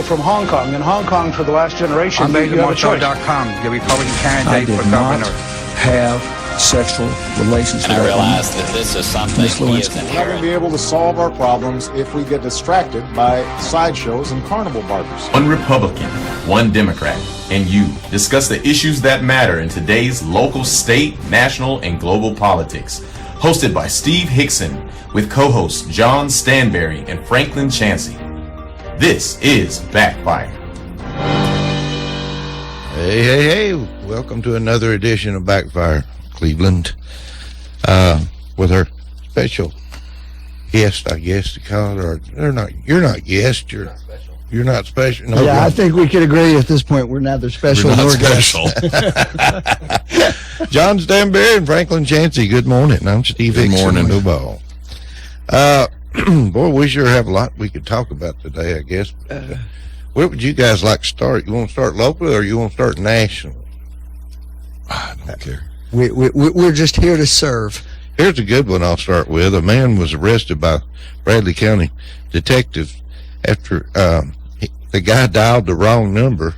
from Hong Kong. In Hong Kong, for the last generation, you have a choice. The Republican candidate I did for not governor. have sexual relations And with I that realize woman. that this is something he is We're not going to inherent. be able to solve our problems if we get distracted by sideshows and carnival barbers. One Republican, one Democrat, and you discuss the issues that matter in today's local, state, national, and global politics. Hosted by Steve Hickson with co-hosts John Stanberry and Franklin Chansey. This is Backfire. Hey, welcome to another edition of Backfire, Cleveland, with our special guest, I guess, to call it, or you're not guest, you're not special. No, yeah, I think we could agree at this point we're neither special We're not nor special. guest. John Stanberry and Franklin Chansey, good morning. I'm Steve Hickson. Morning. Ball. Boy, we sure have a lot we could talk about today, I guess. Where would you guys like to start? You want to start locally or you want to start national? I don't care. We're just here to serve. Here's a good one I'll start with. A man was arrested by Bradley County detectives after the guy dialed the wrong number,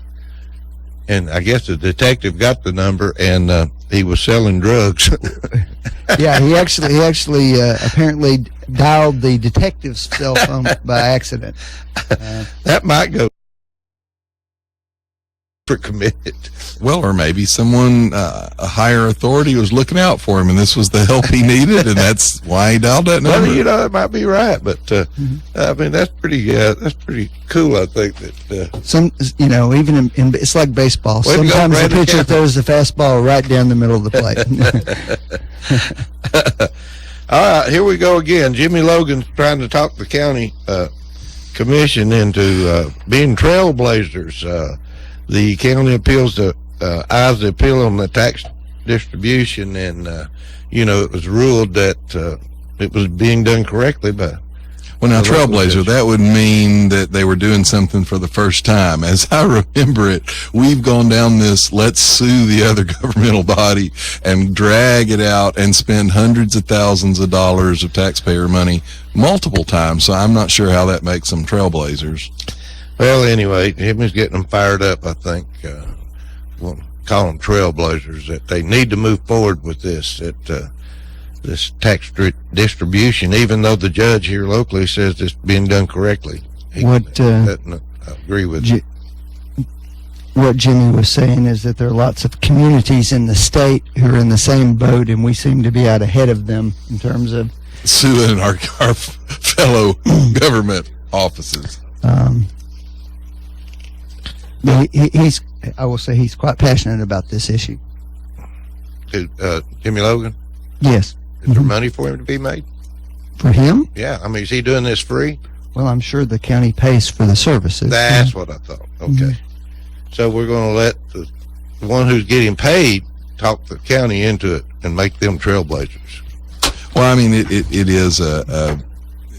and I guess the detective got the number, and he was selling drugs. Yeah, he actually apparently dialed the detective's cell phone by accident. That might go for committed. Well, or maybe someone, a higher authority was looking out for him, and this was the help he needed, and that's why he dialed that number. Well, you know, that might be right, but I mean, that's pretty cool. I think that Some, you know, even in it's like baseball. Way to go, Sometimes the Bradley pitcher County. throws the fastball right down the middle of the plate. All right, here we go again. Jimmy Logan's trying to talk the county commission into being trailblazers. The county appeals to eyes the appeal on the tax distribution, and you know, it was ruled that it was being done correctly by. Well, now, the local Trailblazer, judge. that would mean that they were doing something for the first time. As I remember it, we've gone down this, let's sue the other governmental body and drag it out and spend hundreds of thousands of dollars of taxpayer money multiple times. So I'm not sure how that makes them trailblazers. Well, anyway, Jimmy's getting them fired up, I think. We'll call them trailblazers, that they need to move forward with this, that this tax distribution, even though the judge here locally says it's being done correctly. I agree with you. What Jimmy was saying is that there are lots of communities in the state who are in the same boat, and we seem to be out ahead of them in terms of Suing our fellow government offices. I will say he's quite passionate about this issue. Jimmy Logan, Yes. is there money for him to be made? For him? Yeah, I mean, is he doing this free? Well, I'm sure the county pays for the services. That's what I thought. Okay. So we're going to let the one who's getting paid talk the county into it and make them trailblazers. Well, I mean, it is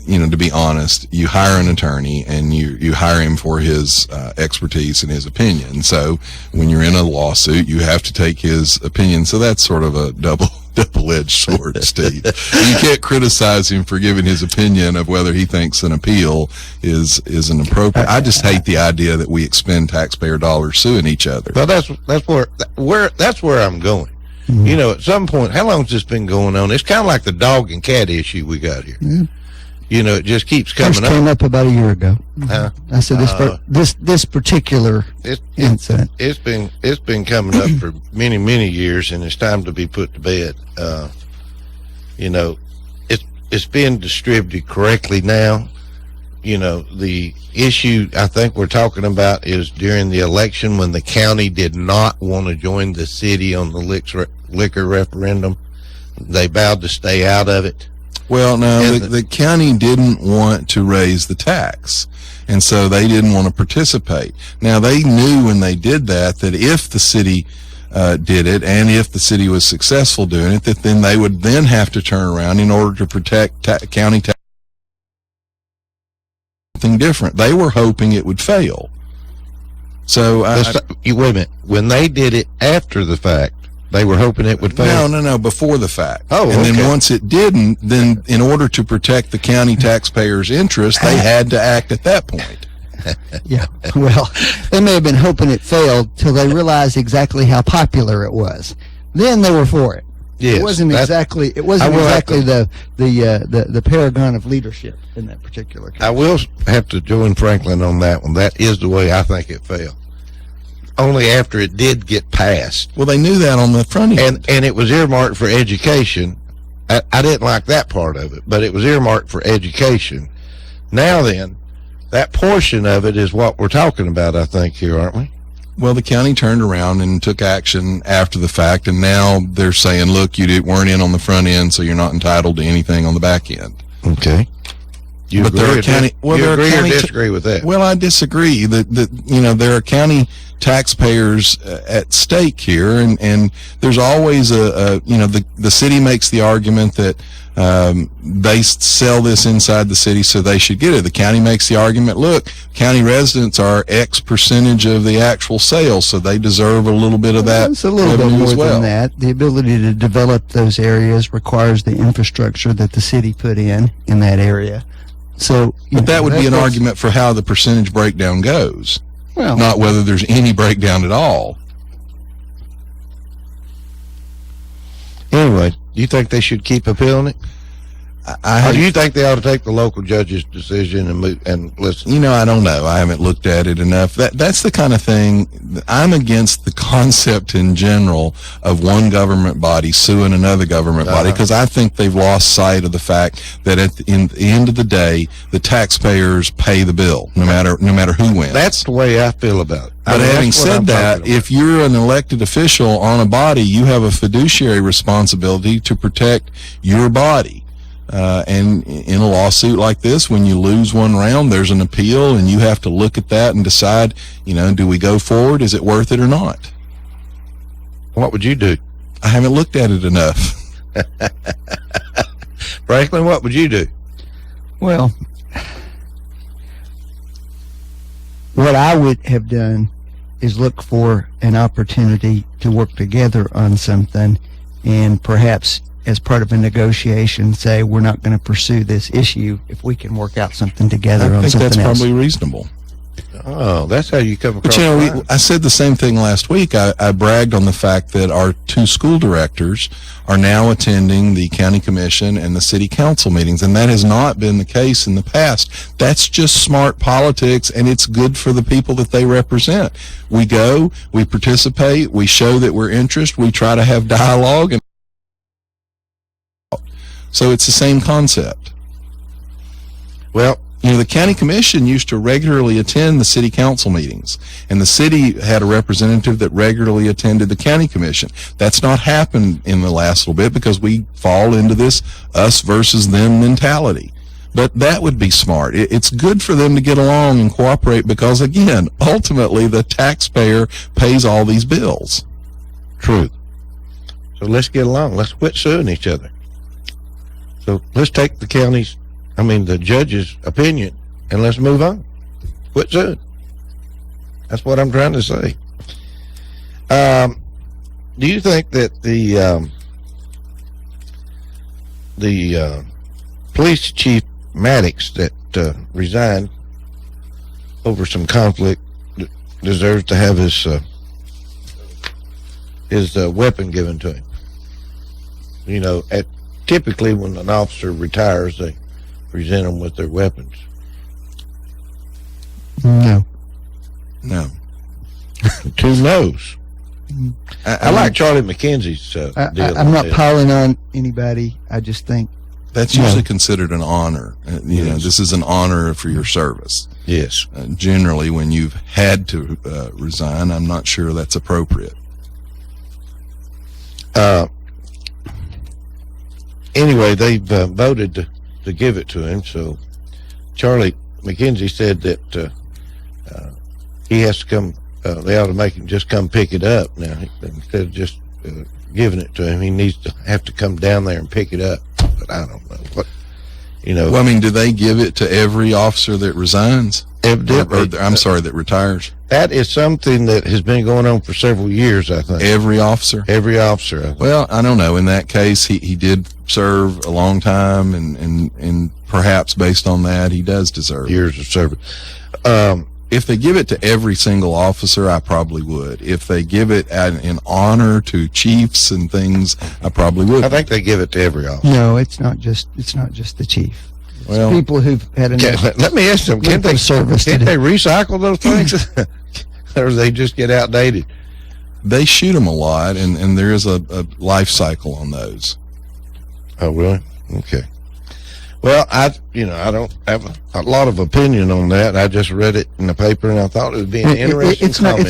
you know, to be honest, you hire an attorney and you hire him for his expertise and his opinion. So when you're in a lawsuit, you have to take his opinion. So that's sort of a double-edged sword, Steve. You can't criticize him for giving his opinion of whether he thinks an appeal is inappropriate. I just hate the idea that we expend taxpayer dollars suing each other. Well, that's where I'm going. Mm-hmm. You know, at some point, how long has this been going on? It's kind of like the dog and cat issue we got here. Yeah. You know, it just keeps coming First up. came up about a year ago. I said this particular incident. It's been coming up for many years, and it's time to be put to bed. You know, it's being distributed correctly now. You know, the issue I think we're talking about is during the election when the county did not want to join the city on the liquor referendum. They vowed to stay out of it. Well, no, the county didn't want to raise the tax, and so they didn't want to participate. Now, they knew when they did that if the city did it, and if the city was successful doing it, that then they would then have to turn around in order to protect county tax. Something different. They were hoping it would fail. So, wait a minute. When they did it after the fact, they were hoping it would fail? No, before the fact. Oh, and okay. then once it didn't, then in order to protect the county taxpayers' interest, they had to act at that point. Yeah, well, they may have been hoping it failed till they realized exactly how popular it was. Then they were for it. Yes, it wasn't exactly the paragon of leadership in that particular case. I will have to join Franklin on that one. That is the way I think it fell. Only after it did get passed. Well, they knew that on the front end. And it was earmarked for education. I didn't like that part of it, but it was earmarked for education. Now then, that portion of it is what we're talking about, I think, here, aren't we? Well, the county turned around and took action after the fact, and now they're saying, look, weren't in on the front end, so you're not entitled to anything on the back end. Okay. You but agree, agree or disagree with that? Well, I disagree. There are county taxpayers at stake here, and there's always the city makes the argument that they sell this inside the city, so they should get it. The county makes the argument, look, county residents are X percentage of the actual sales, so they deserve a little bit of that. It's a little bit more than that. The ability to develop those areas requires the infrastructure that the city put in that area. So, but that would be an argument for how the percentage breakdown goes, not whether there's any breakdown at all. Anyway, do you think they should keep appealing it? Or do you think they ought to take the local judge's decision and listen? I don't know. I haven't looked at it enough. That's the kind of thing. I'm against the concept in general of one government body suing another government body, because I think they've lost sight of the fact that at the end of the day, the taxpayers pay the bill, no matter who wins. That's the way I feel about it. But having said that, if you're an elected official on a body, you have a fiduciary responsibility to protect your body. And in a lawsuit like this, when you lose one round, there's an appeal, and you have to look at that and decide, do we go forward? Is it worth it or not? What would you do? I haven't looked at it enough. Franklin, what would you do? Well, what I would have done is look for an opportunity to work together on something, and perhaps as part of a negotiation say we're not going to pursue this issue if we can work out something together on something else. I think that's probably reasonable. Oh, that's how you come across. But I said the same thing last week. I bragged on the fact that our two school directors are now attending the county commission and the city council meetings, and that has not been the case in the past. That's just smart politics, and it's good for the people that they represent. We go, we participate, we show that we're interested, we try to have dialogue, and so it's the same concept. Well, the county commission used to regularly attend the city council meetings, and the city had a representative that regularly attended the county commission. That's not happened in the last little bit because we fall into this us versus them mentality. But that would be smart. It's good for them to get along and cooperate because, again, ultimately the taxpayer pays all these bills. True. So let's get along. Let's quit suing each other. So let's take the judge's opinion, and let's move on. Quit suing. That's what I'm trying to say. Do you think that the police chief Maddox that resigned over some conflict deserves to have his weapon given to him? Typically when an officer retires, they present them with their weapons. No. Two no's. I like Charlie McKenzie's deal. I'm not piling on anybody. I just think that's usually considered an honor. Yes. This is an honor for your service. Yes. Generally, when you've had to resign, I'm not sure that's appropriate. Anyway, they've voted to give it to him. So Charlie McKenzie said that he has to come. They ought to make him just come pick it up now instead of just giving it to him. He needs to have to come down there and pick it up. But I don't know what. Well, do they give it to every officer that resigns? Evidently, that retires. That is something that has been going on for several years, I think. Every officer? Every officer. Well, I don't know. In that case, he did serve a long time, and perhaps based on that, he does deserve Years of service. If they give it to every single officer, I probably would. If they give it in honor to chiefs and things, I probably would. I think they give it to every officer. No, it's not just the chief. It's Well, people who've had Let me ask them, can't they recycle those things? Or they just get outdated? they shoot them a lot, and there is a life cycle on those. Oh, really? Okay. Well, I don't have a lot of opinion on that. I just read it in the paper, and I thought it would be an interesting comment.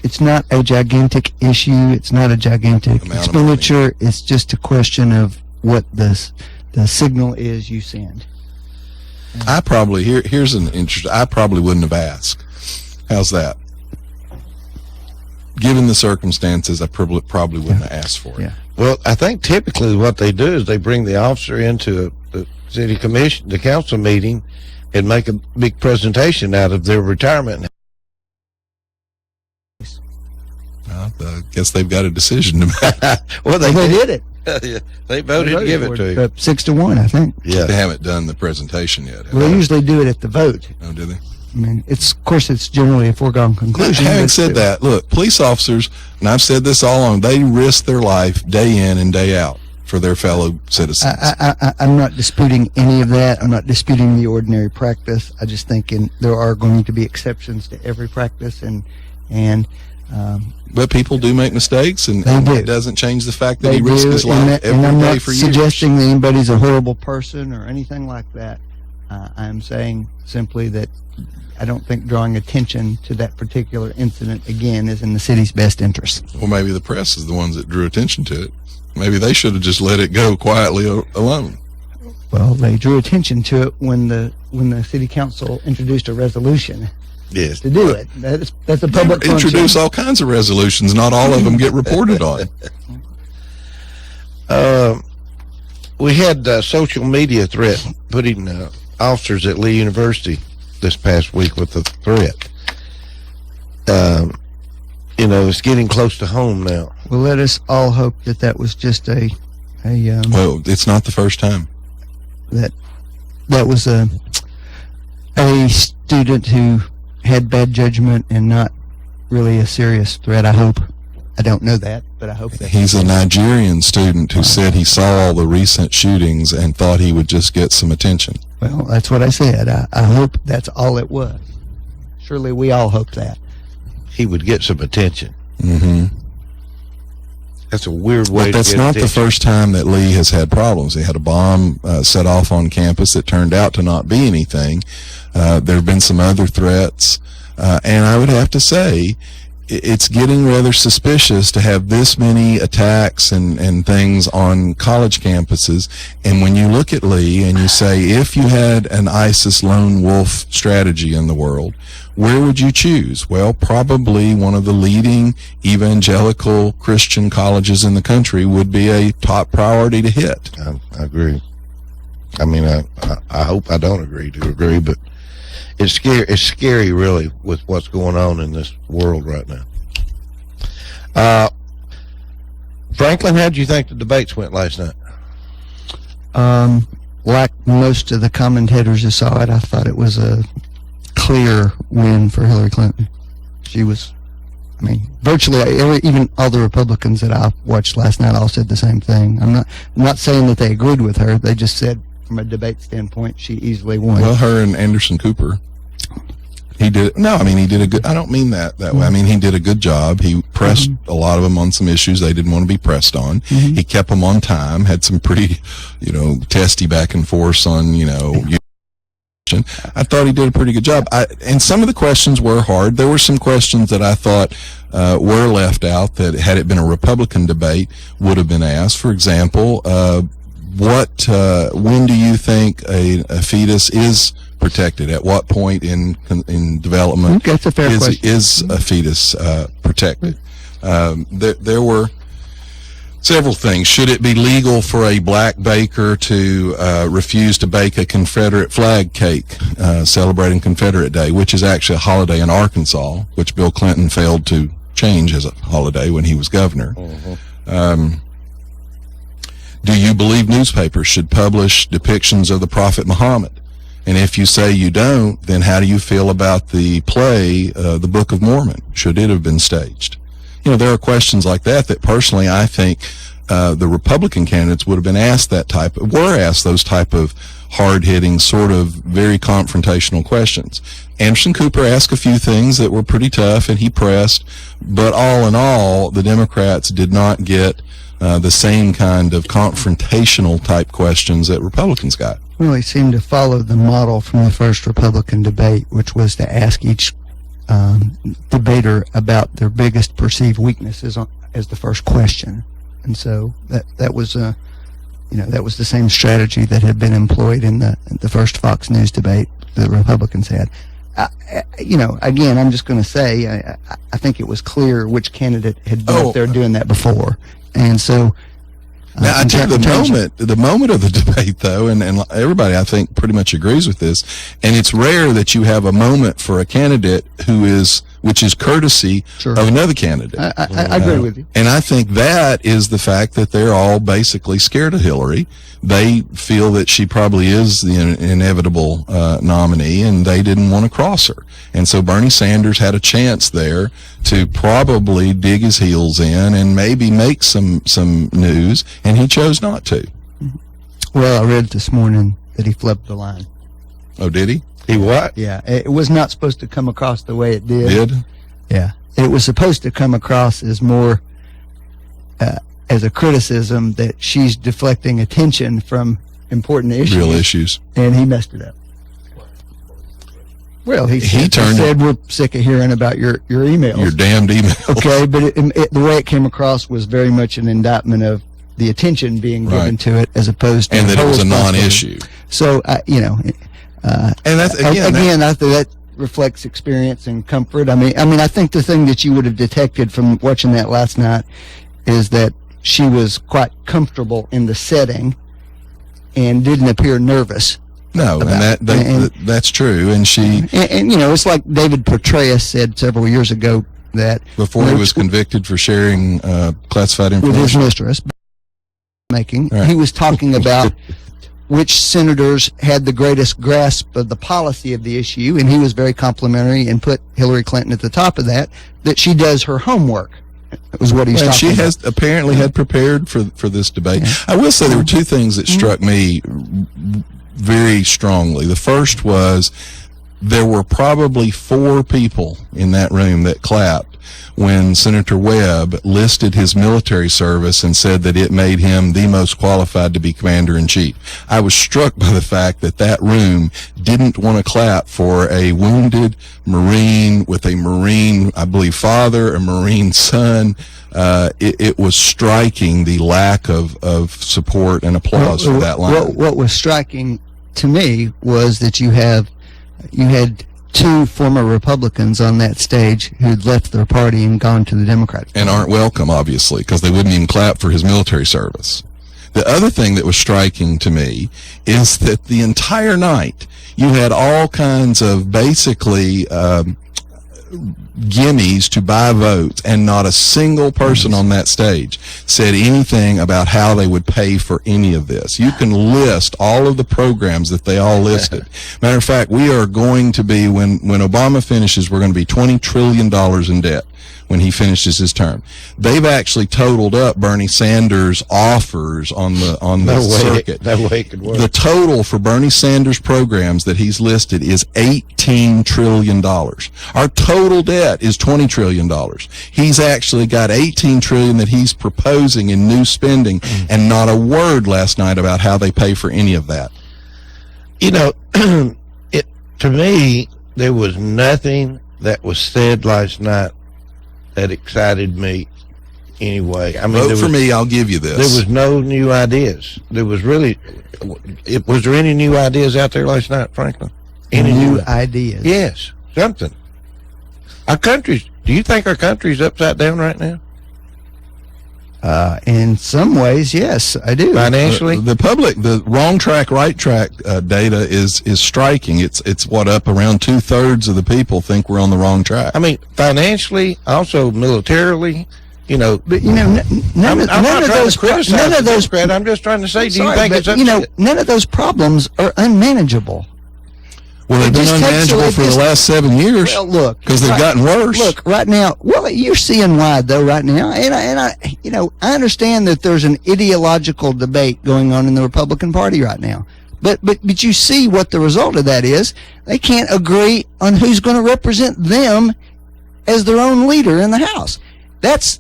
It's not a gigantic issue. It's not a gigantic Amount of expenditure. It's just a question of what the signal is you send. I probably here's an interest. I probably wouldn't have asked. How's that? Given the circumstances, I probably wouldn't have asked for it. Yeah. Well, I think typically what they do is they bring the officer into the city commission, the council meeting, and make a big presentation out of their retirement. Well, I guess they've got a decision to make. Well, They did it. They voted to give it to you. 6-1, I think. Yeah. They haven't done the presentation yet. Well, they usually do it at the vote. Oh, do they? I mean, of course, it's generally a foregone conclusion. Having but said still. that, look, police officers, and I've said this all along, they risk their life day in and day out for their fellow citizens. I'm not disputing any of that. I'm not disputing the ordinary practice. I just think there are going to be exceptions to every practice, But people do make mistakes, and do. it doesn't change the fact that they he risks do, his and life and I'm every day not for years. suggesting that anybody's a horrible person or anything like that. I'm saying simply that I don't think drawing attention to that particular incident again is in the city's best interest. Well, maybe the press is the ones that drew attention to it. Maybe they should have just let it go quietly alone. Well, they drew attention to it when the city council introduced a resolution Yes. to do it. That's a public function. Introduce all kinds of resolutions. Not all of them get reported on. We had a social media threat putting officers at Lee University this past week with a threat. It's getting close to home now. Well, let us all hope that was just Well, it's not the first time. that was a student who had bad judgment and not really a serious threat. I hope. I don't know that, but I hope that He's a Nigerian student who said he saw all the recent shootings and thought he would just get some attention. Well, that's what I said. I hope that's all it was. Surely we all hope that. He would get some attention. Mm-hmm. That's a weird way But that's to get not the attention. first time that Lee has had problems. He had a bomb set off on campus that turned out to not be anything. There have been some other threats. And I would have to say, it's getting rather suspicious to have this many attacks and things on college campuses. And when you look at Lee and you say, if you had an ISIS lone wolf strategy in the world, where would you choose? Well, probably one of the leading evangelical Christian colleges in the country would be a top priority to hit. I agree. I mean, I hope I don't agree, but it's scary. It's scary, really, with what's going on in this world right now. Franklin, how did you think the debates went last night? Like most of the commentators who saw it, I thought it was a clear win for Hillary Clinton. She was, virtually even all the Republicans that I watched last night all said the same thing. I'm not saying that they agreed with her. They just said, from a debate standpoint, she easily won. Well, her and Anderson Cooper. He did a good, I don't mean that way. I mean, he did a good job. He pressed a lot of them on some issues they didn't want to be pressed on. He kept them on time, had some pretty, testy back and forth on, I thought he did a pretty good job. And some of the questions were hard. There were some questions that I thought were left out that, had it been a Republican debate, would have been asked. For example, when do you think a fetus is protected? At what point in development That's a fair question. is a fetus protected? There were several things. Should it be legal for a black baker to refuse to bake a Confederate flag cake celebrating Confederate Day, which is actually a holiday in Arkansas, which Bill Clinton failed to change as a holiday when he was governor? Do you believe newspapers should publish depictions of the Prophet Muhammad? And if you say you don't, then how do you feel about the play, The Book of Mormon? Should it have been staged? You know, there are questions like that personally I think the Republican candidates would have been asked were asked those type of hard-hitting, sort of very confrontational questions. Anderson Cooper asked a few things that were pretty tough, and he pressed, but all in all, the Democrats did not get the same kind of confrontational type questions that Republicans got. Well, he seemed to follow the model from the first Republican debate, which was to ask each debater about their biggest perceived weaknesses as the first question. And so that was that was the same strategy that had been employed in the first Fox News debate the Republicans had. Again, I'm just going to say I think it was clear which candidate had been up there doing that before, and so. Now, I tell you, the moment of the debate, though, and everybody, I think, pretty much agrees with this, and it's rare that you have a moment for a candidate which is courtesy of another candidate. I agree with you. And I think that is the fact that they're all basically scared of Hillary. They feel that she probably is the inevitable nominee, and they didn't want to cross her. And so Bernie Sanders had a chance there to probably dig his heels in and maybe make some news, and he chose not to. Well, I read this morning that he flipped the line. Oh, did he? He what? Yeah, it was not supposed to come across the way it did. Did? Yeah. It was supposed to come across as more as a criticism that she's deflecting attention from important issues. Real issues. And he messed it up. Well, he said we're sick of hearing about your emails. Your damned emails. Okay, but the way it came across was very much an indictment of the attention being given to it as opposed to... And that it was a non-issue. So, and that's, again, that reflects experience and comfort. I mean, I think the thing that you would have detected from watching that last night is that she was quite comfortable in the setting and didn't appear nervous. No, and that's true. And she... And it's like David Petraeus said several years ago that... Before he was convicted for sharing classified information. With his mistress. Right. He was talking about which senators had the greatest grasp of the policy of the issue, and he was very complimentary and put Hillary Clinton at the top of that she does her homework. That was what he was talking about. And she apparently had prepared for this debate. Yeah. I will say there were two things that struck me very strongly. The first was there were probably 4 people in that room that clapped when Senator Webb listed his military service and said that it made him the most qualified to be commander-in-chief. I was struck by the fact that room didn't want to clap for a wounded Marine with a Marine, I believe, father, a Marine son. It was striking, the lack of support and applause for that line. What was striking to me was that you had 2 former Republicans on that stage who'd left their party and gone to the Democratic Party. And aren't welcome, obviously, because they wouldn't even clap for his military service. The other thing that was striking to me is that the entire night you had all kinds of basically gimmies to buy votes, and not a single person on that stage said anything about how they would pay for any of this. You can list all of the programs that they all listed. Matter of fact, we are going to be, when Obama finishes, we're going to be $20 trillion in debt when he finishes his term. They've actually totaled up Bernie Sanders' offers on the circuit. That way it could work. The total for Bernie Sanders' programs that he's listed is $18 trillion. Our total debt is $20 trillion. He's actually got $18 trillion that he's proposing in new spending, and not a word last night about how they pay for any of that. To me, there was nothing that was said last night that excited me anyway. I mean, vote for me, I'll give you this. There was no new ideas. There was really... Was there any new ideas out there last night, Franklin? Any new ideas? Yes, something. Our country's... Do you think our country's upside down right now? In some ways, yes, I do. Financially? The wrong track, right track data is striking. It's what, up around 2/3 of the people think we're on the wrong track. I mean, financially, also militarily, you know. But none of those Democrat. I'm just trying to say, do you think it's upset? None of those problems are unmanageable. Well, they've been unmanageable for the last 7 years. Well, look, because they've gotten worse. Look, right now, well, you're seeing why though. Right now, and I understand that there's an ideological debate going on in the Republican Party right now. But you see what the result of that is. They can't agree on who's going to represent them as their own leader in the House. That's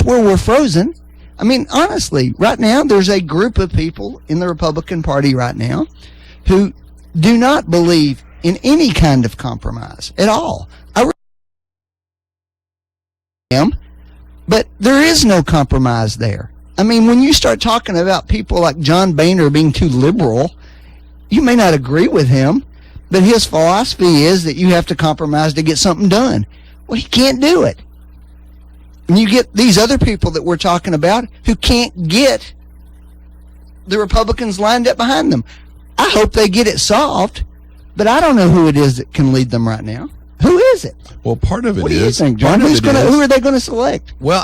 where we're frozen. I mean, honestly, right now there's a group of people in the Republican Party right now who do not believe in any kind of compromise at all. I am, but there is no compromise there. I mean, when you start talking about people like John Boehner being too liberal, you may not agree with him, but his philosophy is that you have to compromise to get something done. Well, he can't do it. And you get these other people that we're talking about who can't get the Republicans lined up behind them. I hope they get it solved, but I don't know who it is that can lead them right now. Who is it? Well, part of it is. What do you think, John? Who are they going to select? Well,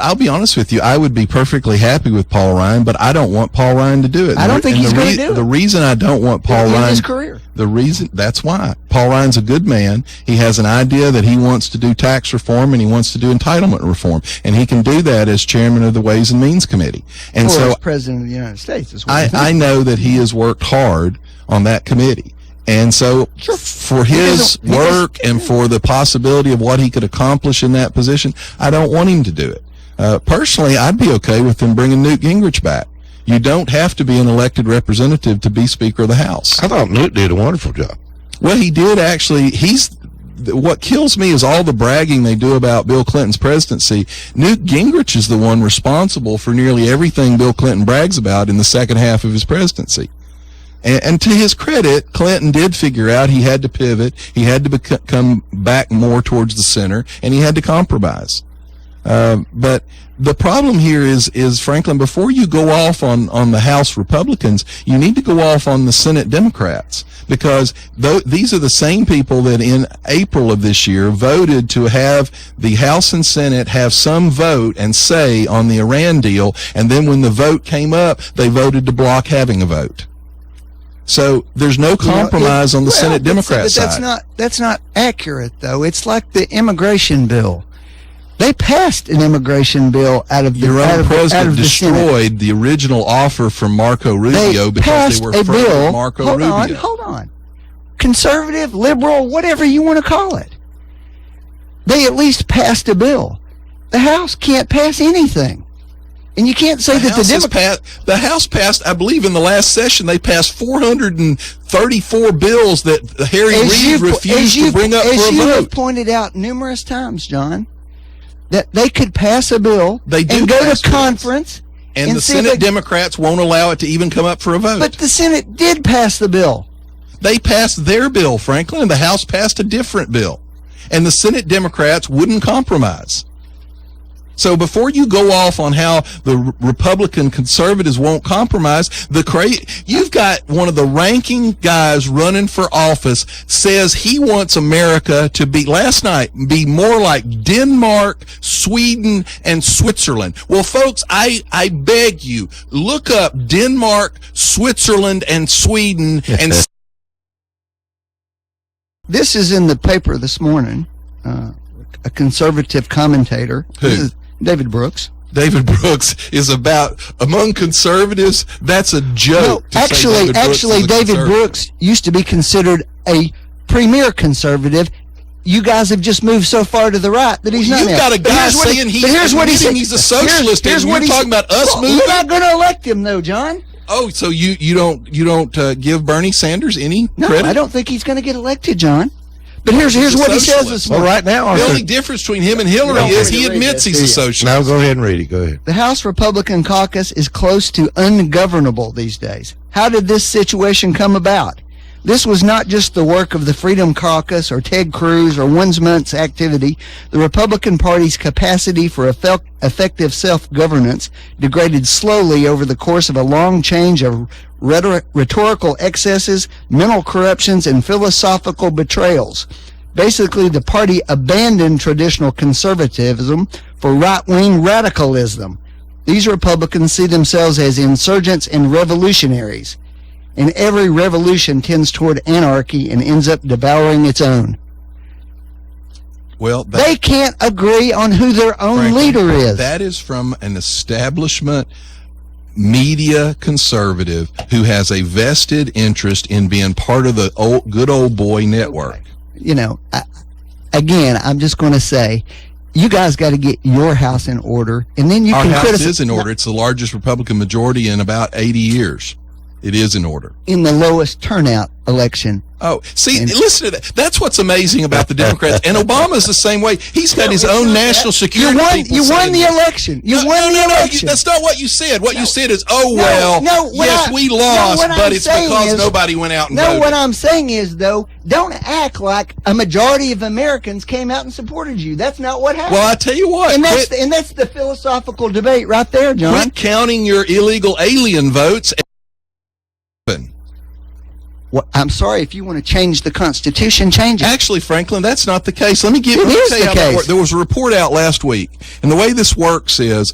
I'll be honest with you. I would be perfectly happy with Paul Ryan, but I don't want Paul Ryan to do it. I don't think he's going to do it. The reason I don't want Paul Ryan, his career. That's why. Paul Ryan's a good man. He has an idea that he wants to do tax reform and he wants to do entitlement reform, and he can do that as chairman of the Ways and Means Committee. And so, as president of the United States, I know that he has worked hard on that committee. And so for his work and for the possibility of what he could accomplish in that position, I don't want him to do it. Personally, I'd be okay with them bringing Newt Gingrich back. You don't have to be an elected representative to be Speaker of the House. I thought Newt did a wonderful job. Well, he did actually. What kills me is all the bragging they do about Bill Clinton's presidency. Newt Gingrich is the one responsible for nearly everything Bill Clinton brags about in the second half of his presidency. And to his credit, Clinton did figure out he had to pivot, he had to come back more towards the center, and he had to compromise. But the problem here is, Franklin, before you go off on the House Republicans, you need to go off on the Senate Democrats, because these are the same people that in April of this year voted to have the House and Senate have some vote and say on the Iran deal, and then when the vote came up, they voted to block having a vote. So there's no compromise on the Senate Democrat side. But that's not accurate, though. It's like the immigration bill. They passed an immigration bill out of the Your own president the destroyed the original offer from Marco Rubio because they were afraid of Marco Rubio. Hold on. Conservative, liberal, whatever you want to call it. They at least passed a bill. The House can't pass anything. And you can't say that the House passed, I believe in the last session, they passed 434 bills that Harry Reid refused to bring up for a vote. As you have pointed out numerous times, John, that they could pass a bill and go to conference. And the Senate Democrats won't allow it to even come up for a vote. But the Senate did pass the bill. They passed their bill, Franklin, and the House passed a different bill. And the Senate Democrats wouldn't compromise. So before you go off on how the Republican conservatives won't compromise, you've got one of the ranking guys running for office says he wants America to be, last night, be more like Denmark, Sweden, and Switzerland. Well, folks, I beg you, look up Denmark, Switzerland, and Sweden. And this is in the paper this morning. A conservative commentator. Who? David Brooks. David Brooks is about, among conservatives, that's a joke. No, actually, David Brooks used to be considered a premier conservative. You guys have just moved so far to the right that he's not. You've got a guy saying he's a socialist, and you're talking about us moving. We're not going to elect him, though, John. Oh, so you don't give Bernie Sanders any credit? No, I don't think he's going to get elected, John. But here's what he says this morning. Well, right now, the only difference between him and Hillary is he admits he's a socialist. Now go ahead and read it. Go ahead. The House Republican caucus is close to ungovernable these days. How did this situation come about? This was not just the work of the Freedom Caucus or Ted Cruz or one month's activity. The Republican Party's capacity for effective self-governance degraded slowly over the course of a long change of rhetorical excesses, mental corruptions, and philosophical betrayals. Basically, the party abandoned traditional conservatism for right-wing radicalism. These Republicans see themselves as insurgents and revolutionaries, and every revolution tends toward anarchy and ends up devouring its own. Well, They can't agree on who their own frankly, leader is. That is from an establishment media conservative who has a vested interest in being part of the good old boy network. You know, again, I'm just going to say, you guys got to get your house in order, and then you Our can house criticize. is in order. It's the largest Republican majority in about 80 years. It is in order. In the lowest turnout election. Oh, see, listen to that. That's what's amazing about the Democrats. And Obama's the same way. He's got his own national security people You won saying the this. election. You No, won the no, election. that's not what you said. What you said is, yes, we lost, what but I'm it's saying because is- nobody went out and No, voted. what I'm saying is, though, don't act like a majority of Americans came out and supported you. That's not what happened. Well, I tell you what, and that's the philosophical debate right there, John. quit counting your illegal alien votes. Well, I'm sorry, if you want to change the Constitution, change it. Actually, Franklin, that's not the case. Let me tell is you the how that case. works. There was a report out last week, and the way this works is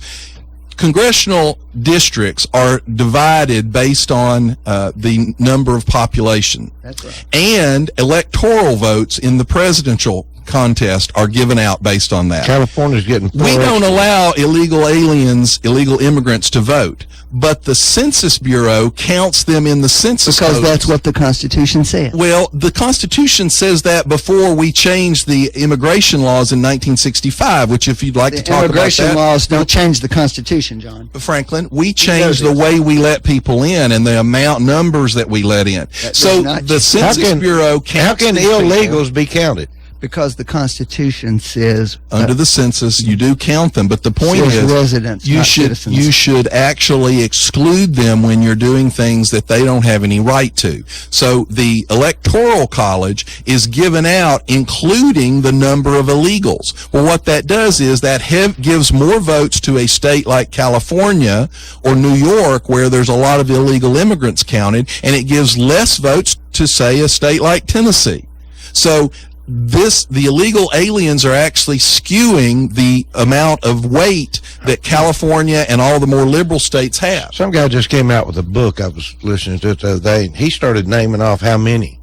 congressional districts are divided based on the number of population. That's right. And electoral votes in the presidential contest are given out based on that. California's getting four We don't extra. allow illegal aliens, illegal immigrants to vote, but the Census Bureau counts them in the census Because codes. that's what the Constitution says. Well, the Constitution says that before we changed the immigration laws in 1965, which if you'd like to The talk about immigration that, laws don't change the Constitution, John. Franklin, we changed the this. way we let people in and the numbers that we let in. That So does not the change. Census Bureau counts How can these people. illegals be counted? Because the Constitution says Under the census, you do count them, but the point says is, residents, you not should citizens. you should actually exclude them when you're doing things that they don't have any right to. So the Electoral College is given out, including the number of illegals. Well, what that does is that gives more votes to a state like California or New York, where there's a lot of illegal immigrants counted, and it gives less votes to, say, a state like Tennessee. So the illegal aliens are actually skewing the amount of weight that California and all the more liberal states have. Some guy just came out with a book. I was listening to it the other day, and he started naming off how many.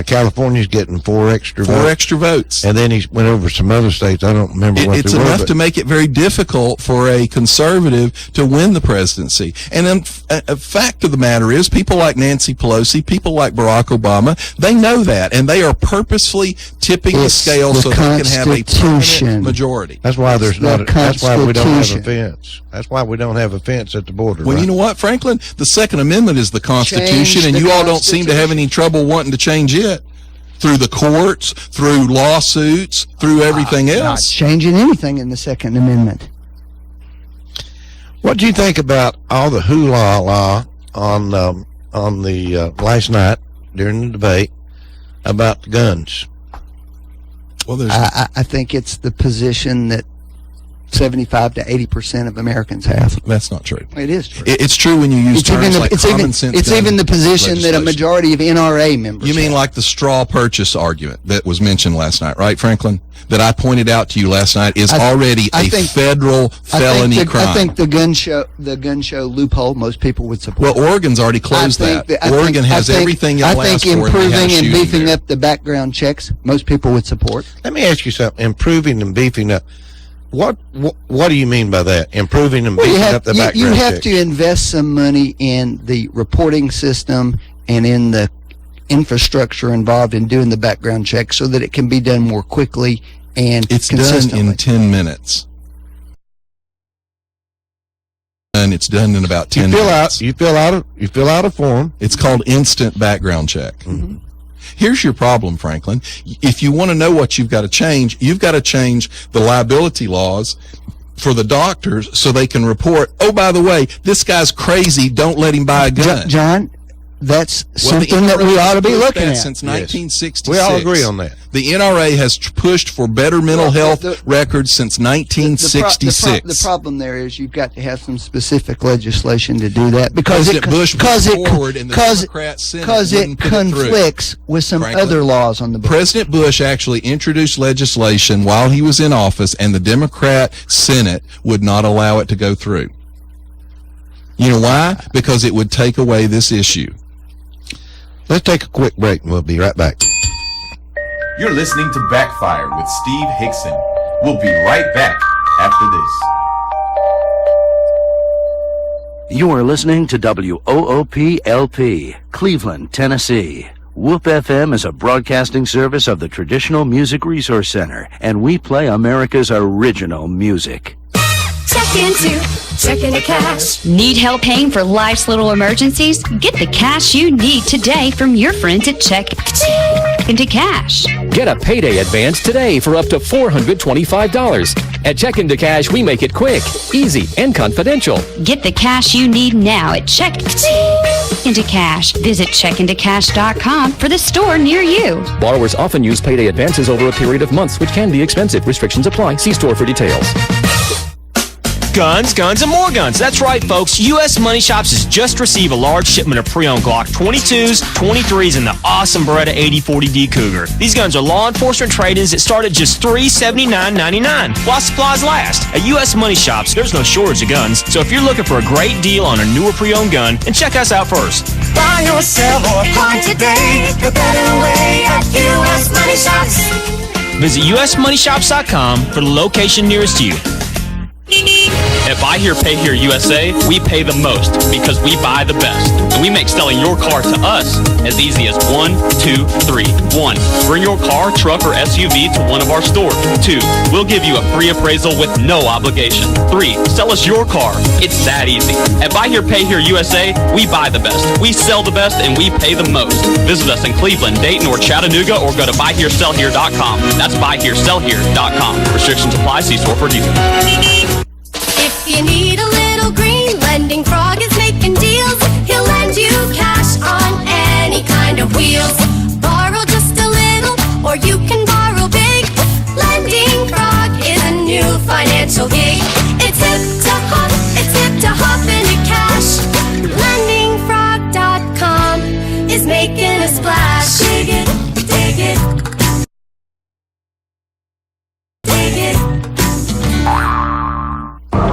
California's getting four extra votes. And then he went over some other states. I don't remember what It's they were. enough to make it very difficult for a conservative to win the presidency. And then a fact of the matter is, people like Nancy Pelosi, people like Barack Obama, they know that, and they are purposefully tipping the It's scale the so they can have a Constitution. permanent majority. That's why there's the not. That's why we don't have a Constitution. fence. That's why we don't have a fence at the border. Well, right? you know what, Franklin? The Second Amendment is the Constitution, Change and the you all don't seem to have any trouble wanting to change it through the courts, through lawsuits, through everything Not else. changing anything in the Second Amendment. What do you think about all the hoo-la on the last night during the debate about guns? Well, there's I think it's the position that 75 to 80% of Americans have. that's not true. It is true. It's true when you use It's even terms the, like it's common even, sense. it's gun even the position that a legislation. majority of NRA members You mean have. like the straw purchase argument that was mentioned last night, right, Franklin? That I pointed out to you last night is already I a think- federal felony crime. I think the gun show loophole, most people would support. Well, Oregon's already closed that. Oregon has everything I you'll ask think for, and they improving had a and shooting beefing there. up the background checks, most people would support. Let me ask you something. Improving and beefing up. What do you mean by that? Improving and Well, beefing up the background you have checks? to invest some money in the reporting system and in the infrastructure involved in doing the background check so that it can be done more quickly and It's done consistently. in 10 minutes. And it's done in about 10 minutes. You fill out a form. It's called instant background check. Mm-hmm. Here's your problem, Franklin. If you want to know what you've got to change the liability laws for the doctors so they can report, oh, by the way, this guy's crazy, don't let him buy a gun. John, that's Well, the something that we NRA ought to be has pushed looking that at. since Yes. 1966. We all agree on that. The NRA has pushed for better mental health records since The 1966. the problem there is you've got to have some specific legislation to do that because President Bush put it forward and the Democrat Senate because it wouldn't put it through. conflicts with some Franklin, other laws on the books. President Bush actually introduced legislation while he was in office, and the Democrat Senate would not allow it to go through. You know why? Because it would take away this issue. Let's take a quick break and we'll be right back. You're listening to Backfire with Steve Hickson. We'll be right back after this. You are listening to WOOP-LP, Cleveland, Tennessee. WOOP FM is a broadcasting service of the Traditional Music Resource Center, and we play America's original music. Check into cash. Need help paying for life's little emergencies? Get the cash you need today from your friends at Check into Cash. Get a payday advance today for up to $425. At Check into Cash, we make it quick, easy, and confidential. Get the cash you need now at Check into Cash. Visit checkintocash.com for the store near you. Borrowers often use payday advances over a period of months, which can be expensive. Restrictions apply. See store for details. Guns, guns, and more guns. That's right, folks. U.S. Money Shops has just received a large shipment of pre-owned Glock 22s, 23s, and the awesome Beretta 8040D Cougar. These guns are law enforcement trade-ins that start at just $379.99 while supplies last. At U.S. Money Shops, there's no shortage of guns, so if you're looking for a great deal on a newer pre-owned gun, then check us out first. Buy or sell or buy today, the better way at U.S. Money Shops. Visit usmoneyshops.com for the location nearest you. At Buy Here, Pay Here USA, we pay the most because we buy the best. And we make selling your car to us as easy as 1, 2, 3. 1. Bring your car, truck, or SUV to one of our stores. 2. We'll give you a free appraisal with no obligation. 3. Sell us your car. It's that easy. At Buy Here, Pay Here USA, we buy the best. We sell the best and we pay the most. Visit us in Cleveland, Dayton, or Chattanooga, or go to buyheresellhere.com. That's buyheresellhere.com. Restrictions apply. See store for details. If you need a little green, Lending Frog is making deals. He'll lend you cash on any kind of wheels. Borrow just a little, or you can borrow big. Lending Frog is a new financial gig. It's hip to hop into cash. LendingFrog.com is making a splash. Dig it, dig it.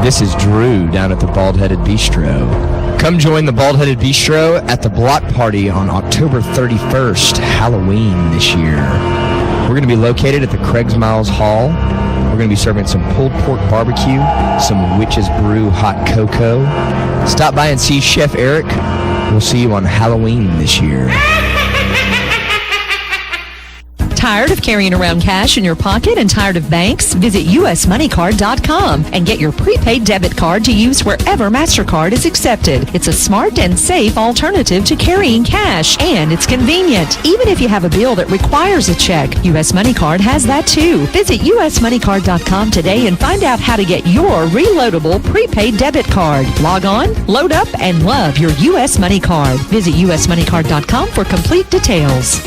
This is Drew down at the Bald-Headed Bistro. Come join the Bald-Headed Bistro at the Block Party on October 31st, Halloween this year. We're going to be located at the Craig's Miles Hall. We're going to be serving some pulled pork barbecue, some Witch's Brew hot cocoa. Stop by and see Chef Eric. We'll see you on Halloween this year. Tired of carrying around cash in your pocket and tired of banks? Visit usmoneycard.com and get your prepaid debit card to use wherever MasterCard is accepted. It's a smart and safe alternative to carrying cash, and it's convenient. Even if you have a bill that requires a check, US Money Card has that too. Visit usmoneycard.com today and find out how to get your reloadable prepaid debit card. Log on, load up, and love your US Money Card. Visit usmoneycard.com for complete details.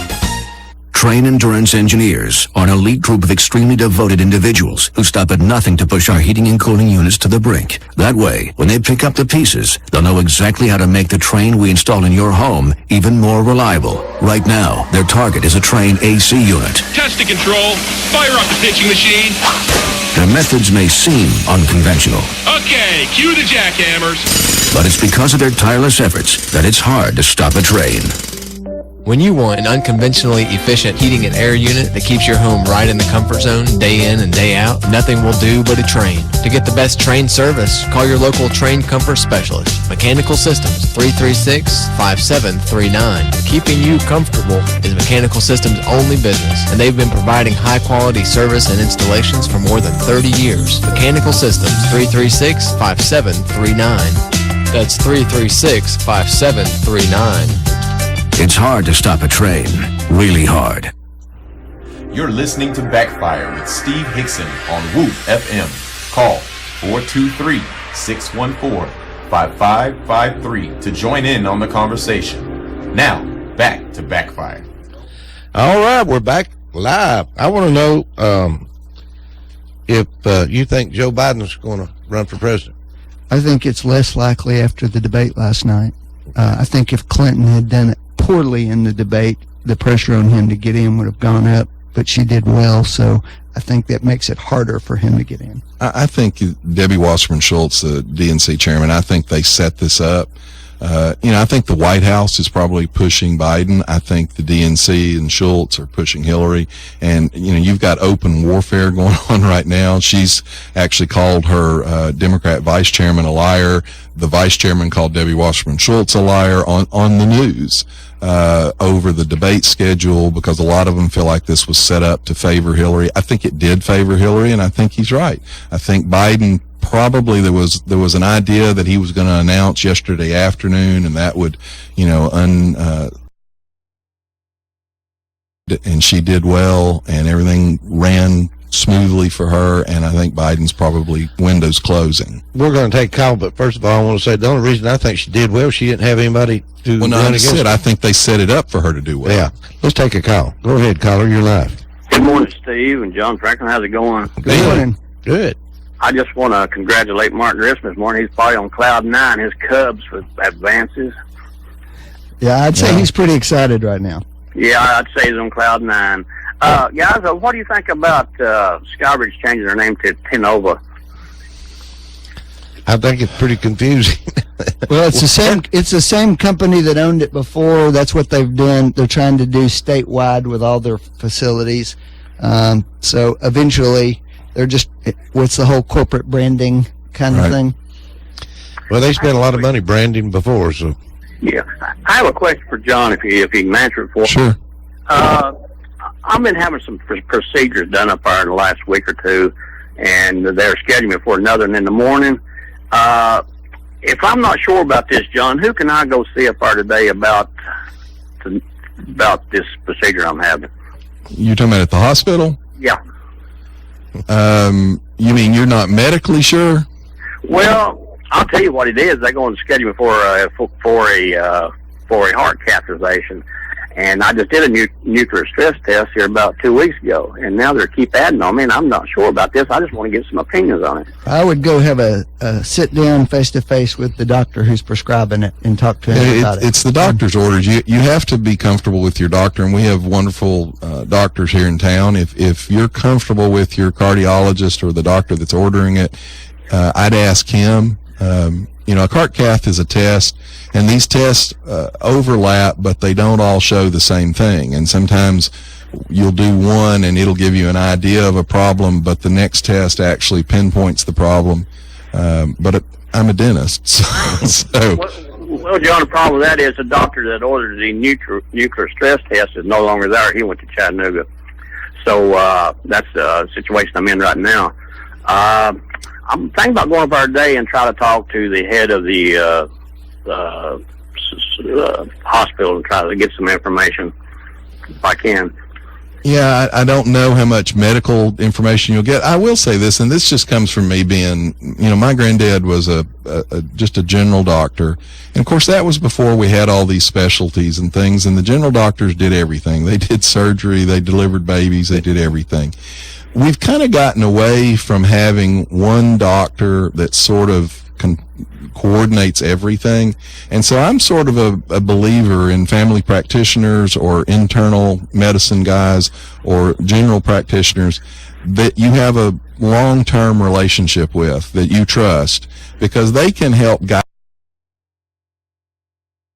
Train Endurance Engineers are an elite group of extremely devoted individuals who stop at nothing to push our heating and cooling units to the brink. That way, when they pick up the pieces, they'll know exactly how to make the Train we install in your home even more reliable. Right now, their target is a Train AC unit. Test to control. Fire up the pitching machine. Their methods may seem unconventional, Okay, cue the jackhammers. but it's because of their tireless efforts that it's hard to stop a Train. When you want an unconventionally efficient heating and air unit that keeps your home right in the comfort zone day in and day out, nothing will do but a Train. To get the best Train service, call your local Train comfort specialist. Mechanical Systems, 336-5739. Keeping you comfortable is Mechanical Systems' only business, and they've been providing high-quality service and installations for more than 30 years. Mechanical Systems, 336-5739. That's 336-5739. It's hard to stop a Train. Really hard. You're listening to Backfire with Steve Hickson on WOOP FM. Call 423-614-5553 to join in on the conversation. Now, back to Backfire. All right, we're back live. I want to know if you think Joe Biden's going to run for president. I think it's less likely after the debate last night. I think if Clinton had done it poorly in the debate, the pressure on him to get in would have gone up, but she did well, so I think that makes it harder for him to get in. I think Debbie Wasserman Schultz, the DNC chairman, I think they set this up. I think the White House is probably pushing Biden. I think the DNC and Schultz are pushing Hillary. And, you've got open warfare going on right now. She's actually called her Democrat vice chairman a liar. The vice chairman called Debbie Wasserman Schultz a liar on the news over the debate schedule, because a lot of them feel like this was set up to favor Hillary. I think it did favor Hillary, and I think he's right. I think Biden probably there was an idea that he was going to announce yesterday afternoon, and that would, and she did well, and everything ran smoothly for her, and I think Biden's probably windows closing. We're going to take a call, but first of all, I want to say the only reason I think she did well, she didn't have anybody to run against her. I think they set it up for her to do well. Yeah. Let's take a call. Go ahead, caller. You're live. Good morning, Steve and John Franklin. How's it going? Good morning. Good. I just want to congratulate Martin Grissom this morning. He's probably on cloud nine. His Cubs with advances. Yeah, I'd say he's pretty excited right now. Yeah, I'd say he's on cloud nine. Guys, what do you think about Skybridge changing their name to Tenova? I think it's pretty confusing. Well, it's the same. It's the same company that owned it before. That's what they've done. They're trying to do statewide with all their facilities. So eventually, they're just, what's the whole corporate branding kind of thing? Well, they spent a lot of money branding before, so. Yeah. I have a question for John, if he can answer it for me. Sure. I've been having some procedures done up there in the last week or two, and they're scheduling me for another in the morning. If I'm not sure about this, John, who can I go see up there today about this procedure I'm having? You're talking about at the hospital? Yeah. You mean you're not medically sure? Well, I'll tell you what it is. They're going to schedule me for a heart catheterization, and I just did a nuclear stress test here about 2 weeks ago, and now they keep adding on me, and I'm not sure about this. I just want to get some opinions on it. I would go have a sit down face to face with the doctor who's prescribing it and talk to him about it. It's the doctor's orders. You have to be comfortable with your doctor, and we have wonderful doctors here in town. If you're comfortable with your cardiologist or the doctor that's ordering it, I'd ask him. A heart cath is a test, and these tests overlap, but they don't all show the same thing. And sometimes you'll do one and it'll give you an idea of a problem, but the next test actually pinpoints the problem. But I'm a dentist, so. Well, John, the problem with that is the doctor that ordered the nuclear stress test is no longer there. He went to Chattanooga. So that's the situation I'm in right now. I'm thinking about going up there today and try to talk to the head of the hospital and try to get some information if I can. Yeah, I don't know how much medical information you'll get. I will say this, and this just comes from me being, my granddad was just a general doctor. And of course that was before we had all these specialties and things, and the general doctors did everything. They did surgery, they delivered babies, they did everything. We've kind of gotten away from having one doctor that sort of coordinates everything. And so I'm sort of a believer in family practitioners or internal medicine guys or general practitioners that you have a long-term relationship with, that you trust, because they can help guide.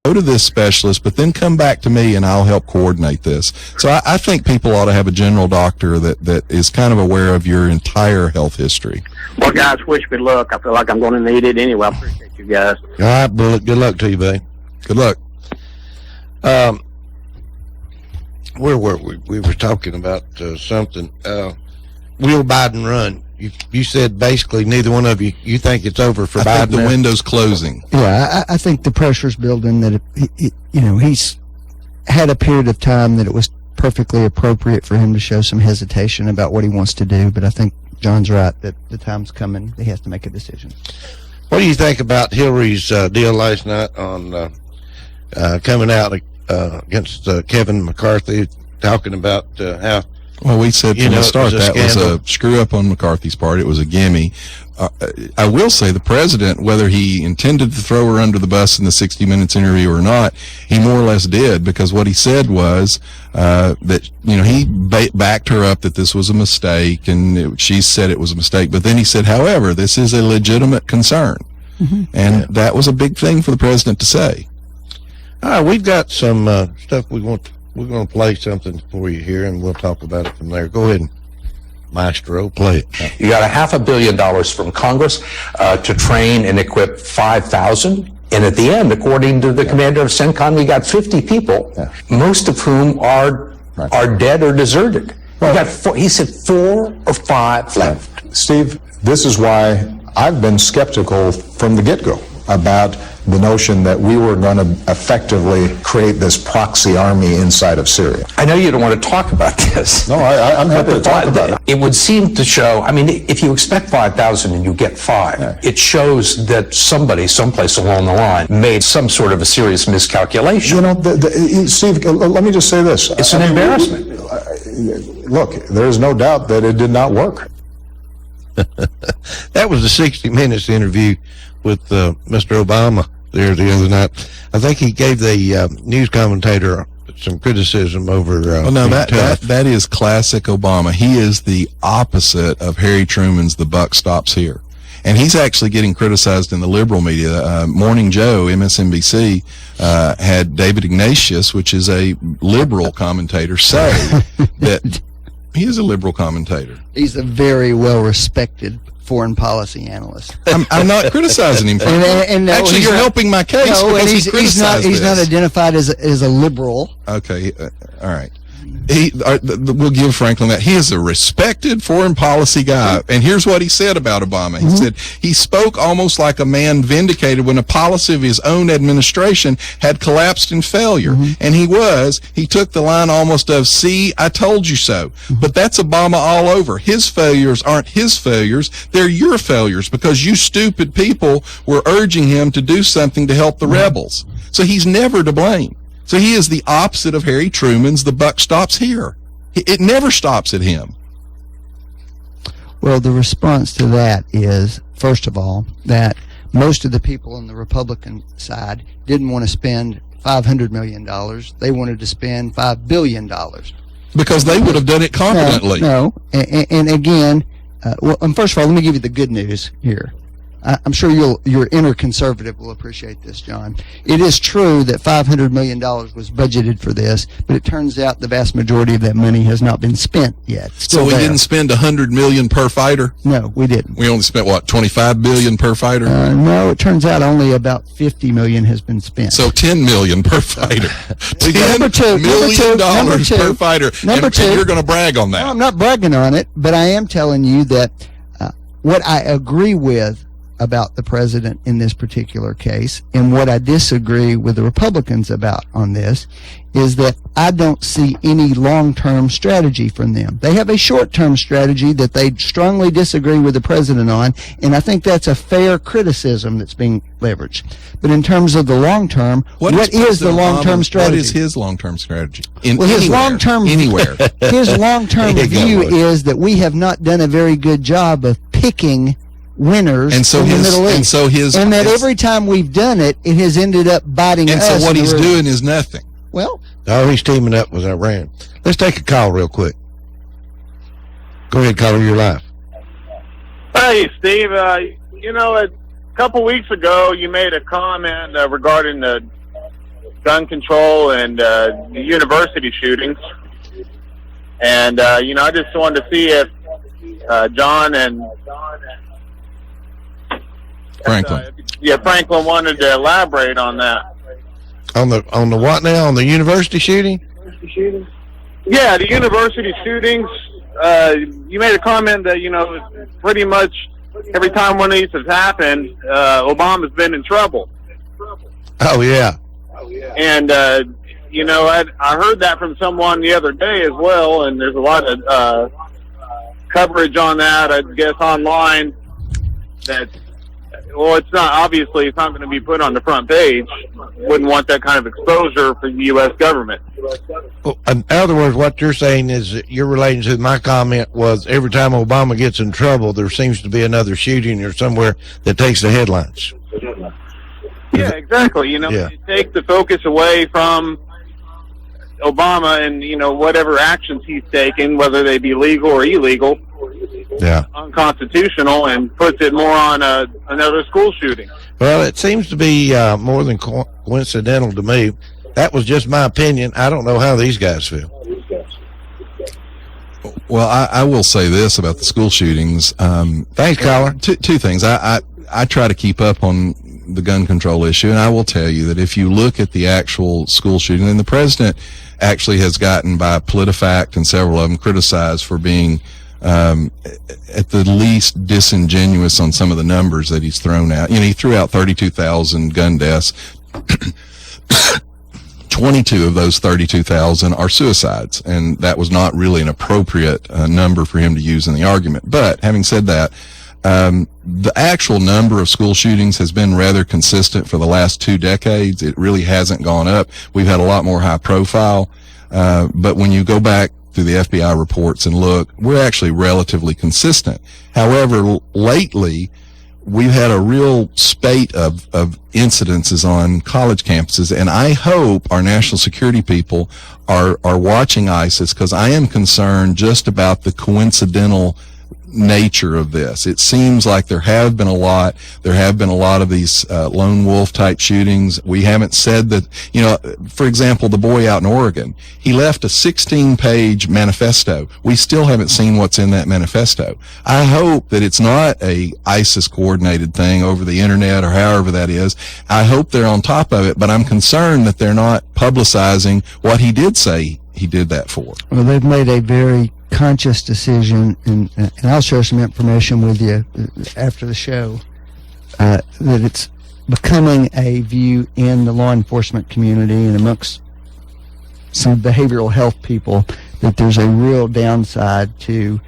Go to this specialist, but then come back to me and I'll help coordinate this. So I think people ought to have a general doctor that is kind of aware of your entire health history. Well, guys, wish me luck. I feel like I'm going to need it anyway. I appreciate you guys. All right, Bullet. Good luck to you, buddy. Good luck. Where were we? We were talking about something. Will Biden run? You said basically neither one of you think it's over for Biden. I think the window's closing. Yeah, I think the pressure's building that he's had a period of time that it was perfectly appropriate for him to show some hesitation about what he wants to do. But I think John's right that the time's coming. He has to make a decision. What do you think about Hillary's deal last night on coming out against Kevin McCarthy, talking about how. Well, we said from the start that was a screw up on McCarthy's part. It was a gimme. I will say the president, whether he intended to throw her under the bus in the 60 Minutes interview or not, he more or less did, because what he said was that, he backed her up that this was a mistake, and she said it was a mistake. But then he said, however, this is a legitimate concern. Mm-hmm. And that was a big thing for the president to say. All right, we've got some stuff we're going to play something for you here, and we'll talk about it from there. Go ahead, Maestro, play it. You got $500 million from Congress to train and equip 5,000. And at the end, according to the commander of CENTCOM, we got 50 people, most of whom are dead or deserted. We got he said 4 or 5 left. Steve, this is why I've been skeptical from the get-go about the notion that we were going to effectively create this proxy army inside of Syria. I know you don't want to talk about this. No, I'm happy to talk about it. It would seem to show, if you expect 5,000 and you get 5, it shows that somebody, someplace along the line, made some sort of a serious miscalculation. Steve, let me just say this. It's an embarrassment. Look, there's no doubt that it did not work. That was the 60 Minutes interview with Mr. Obama there the other night. I think he gave the news commentator some criticism over. That is classic Obama. He is the opposite of Harry Truman's "the buck stops here," and he's actually getting criticized in the liberal media. Morning Joe, MSNBC, had David Ignatius, which is a liberal commentator, say that he is a liberal commentator. He's a very well-respected foreign policy analyst. I'm not criticizing him. Actually, you're helping my case. No, and he's not identified as a liberal. Okay, all right. We'll give Franklin that. He is a respected foreign policy guy. And here's what he said about Obama. He said, he spoke almost like a man vindicated when a policy of his own administration had collapsed in failure. And he took the line almost of, see, I told you so. But that's Obama all over. His failures aren't his failures. They're your failures, because you stupid people were urging him to do something to help the rebels. So he's never to blame. So he is the opposite of Harry Truman's "the buck stops here." It never stops at him. Well, the response to that is, first of all, that most of the people on the Republican side didn't want to spend $500 million. They wanted to spend $5 billion. Because they would have done it confidently. No. And again, and first of all, let me give you the good news here. I'm sure your inner conservative will appreciate this, John. It is true that $500 million was budgeted for this, but it turns out the vast majority of that money has not been spent yet. So we didn't spend $100 million per fighter? No, we didn't. We only spent, what, $25 billion per fighter? No, it turns out only about $50 million has been spent. So $10 million per fighter. $10 million per fighter. Number two. And you're going to brag on that. No, I'm not bragging on it, but I am telling you that what I agree with about the president in this particular case, and what I disagree with the Republicans about on this, is that I don't see any long-term strategy from them. They have a short-term strategy that they strongly disagree with the president on, and I think that's a fair criticism that's being leveraged. But in terms of the long-term, what is the long-term strategy? What is his long-term strategy? His long-term view is that we have not done a very good job of picking winners in the Middle East. And that every time we've done it, it has ended up biting us. And so what he's doing is nothing. Well, he's teaming up with Iran. Let's take a call real quick. Go ahead, caller, you're live. Hey, Steve. A couple weeks ago, you made a comment regarding the gun control and the university shootings. And, I just wanted to see if John and Franklin. Franklin wanted to elaborate on that. On the what now? On the university shooting? Yeah, the university shootings. You made a comment that pretty much every time one of these has happened, Obama's been in trouble. Oh yeah. And I heard that from someone the other day as well, and there's a lot of coverage on that, I guess, online that well, it's not going to be put on the front page. Wouldn't want that kind of exposure for the U.S. government. Well, in other words, what you're saying is that you're relating to my comment was every time Obama gets in trouble, there seems to be another shooting or somewhere that takes the headlines. Yeah, exactly. You take the focus away from Obama and, whatever actions he's taken, whether they be legal or illegal, unconstitutional, and puts it more on another school shooting. Well, it seems to be more than coincidental to me. That was just my opinion. I don't know how these guys feel. Well, I will say this about the school shootings. Thanks, caller. Two things. I try to keep up on the gun control issue, and I will tell you that if you look at the actual school shooting, and the president actually has gotten by PolitiFact and several of them criticized for being at the least disingenuous on some of the numbers that he's thrown out. He threw out 32,000 gun deaths. 22 of those 32,000 are suicides, and that was not really an appropriate number for him to use in the argument. But having said that, the actual number of school shootings has been rather consistent for the last 2 decades. It really hasn't gone up. We've had a lot more high profile, but when you go back through the FBI reports and look, we're actually relatively consistent. However, lately, we've had a real spate of incidences on college campuses, and I hope our national security people are watching ISIS, because I am concerned just about the coincidental nature of this. It seems like there have been a lot of these lone wolf type shootings. We haven't said that, for example, the boy out in Oregon, he left a 16-page manifesto. We still haven't seen what's in that manifesto. I hope that it's not a ISIS coordinated thing over the internet or however that is. I hope they're on top of it, but I'm concerned that they're not publicizing what he did say he did that for. Well, they've made a very conscious decision, and I'll share some information with you after the show, that it's becoming a view in the law enforcement community and amongst some behavioral health people that there's a real downside to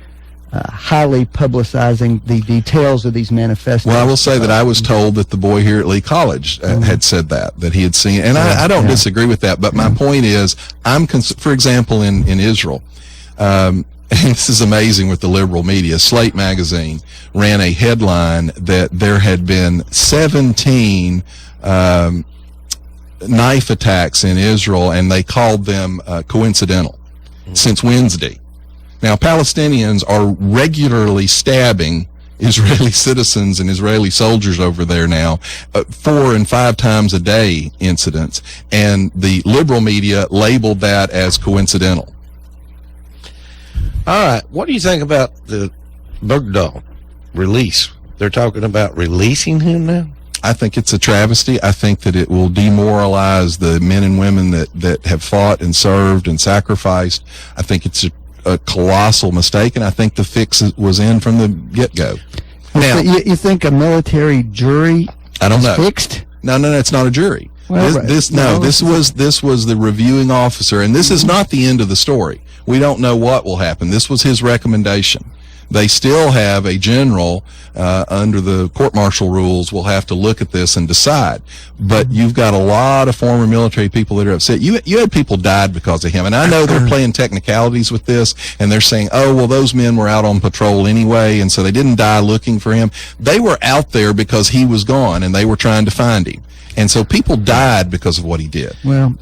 highly publicizing the details of these manifestos. Well, I will say that I was told that the boy here at Lee College had said that he had seen, and I don't disagree with that, but my point is, for example, in Israel, and this is amazing with the liberal media, Slate magazine ran a headline that there had been 17 knife attacks in Israel, and they called them coincidental since Wednesday. Now, Palestinians are regularly stabbing Israeli citizens and Israeli soldiers over there now, 4 and 5 times a day incidents, and the liberal media labeled that as coincidental. All right, what do you think about the Bergdahl release? They're talking about releasing him now? I think it's a travesty. I think that it will demoralize the men and women that have fought and served and sacrificed. I think it's a colossal mistake, and I think the fix was in from the get-go. Now, you think a military jury I don't know. fixed? No, it's not a jury. Well, this was the reviewing officer, and this is not the end of the story. We don't know what will happen. This was his recommendation. They still have a general under the court-martial rules will have to look at this and decide. But you've got a lot of former military people that are upset. You had people died because of him, and I know they're playing technicalities with this, and they're saying, oh, well, those men were out on patrol anyway, and so they didn't die looking for him. They were out there because he was gone, and they were trying to find him. And so people died because of what he did. Well,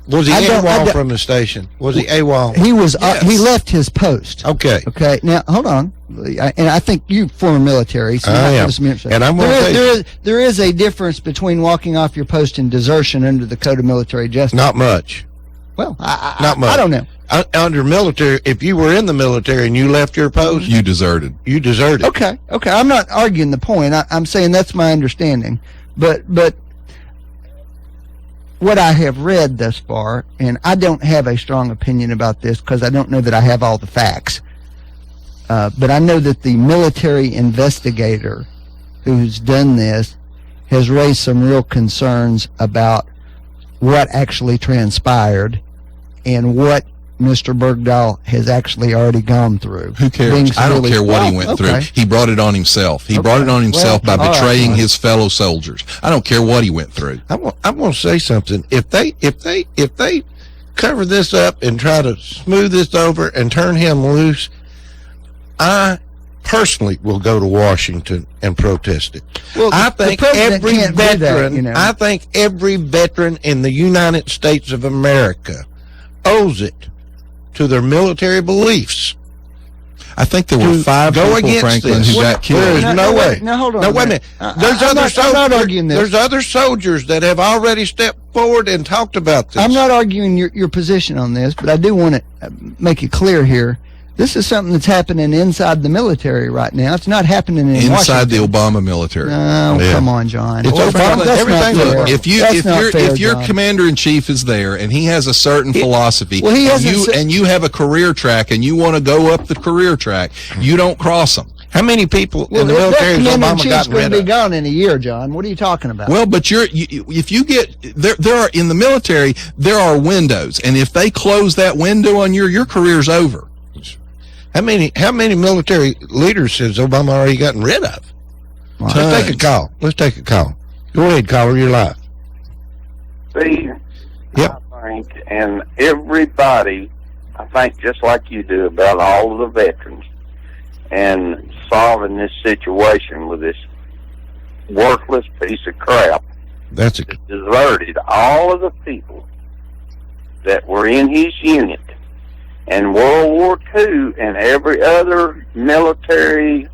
was he AWOL from the station? Was he AWOL? He was. Yes. He left his post. Okay. Okay. Now hold on, and I think you former military. So I am. And I'm there is a difference between walking off your post and desertion under the Code of Military Justice. Not much. Well, not much. I don't know. Under military, if you were in the military and you left your post, you deserted. You deserted. Okay. I'm not arguing the point. I'm saying that's my understanding. But what I have read thus far, and I don't have a strong opinion about this because I don't know that I have all the facts, but I know that the military investigator who's done this has raised some real concerns about what actually transpired and what Mr. Bergdahl has actually already gone through. Who cares? I don't care what he went through. He brought it on himself. He brought it on himself by betraying his fellow soldiers. I don't care what he went through. I'm going to say something. If they cover this up and try to smooth this over and turn him loose, I personally will go to Washington and protest it. Well, I think every veteran, I think every veteran in the United States of America owes it to their military beliefs. I think there were 5 people, Franklin, who got killed. There is no way. Now, hold on. No, wait a minute. I'm not arguing this. There's other soldiers that have already stepped forward and talked about this. I'm not arguing your position on this, but I do want to make it clear here. This is something that's happening inside the military right now. It's not happening in inside Washington. the Obama military. No, come on, John. It's Franklin, if your commander-in-chief is there and he has a certain philosophy, and you have a career track and you want to go up the career track, you don't cross them. How many people in the military has Obama gotten rid of? Going to be gone in a year, John. What are you talking about? Well, but if you get there are in the military there are windows, and if they close that window on your career's over. How many military leaders has Obama already gotten rid of? Let's take a call. Go ahead, caller. You're live. Steve, yep. I think, and everybody, I think just like you do about all of the veterans and solving this situation with this worthless piece of crap. That deserted all of the people that were in his unit. And World War II and every other military,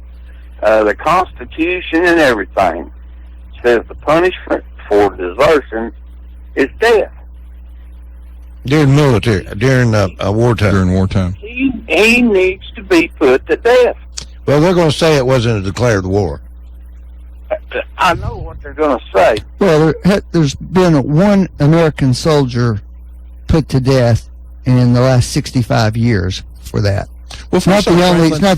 the Constitution and everything says the punishment for desertion is death. During wartime. During wartime. He needs to be put to death. Well, they're going to say it wasn't a declared war. I know what they're going to say. Well, there's been one American soldier put to death in the last 65 years for that. Well, it's not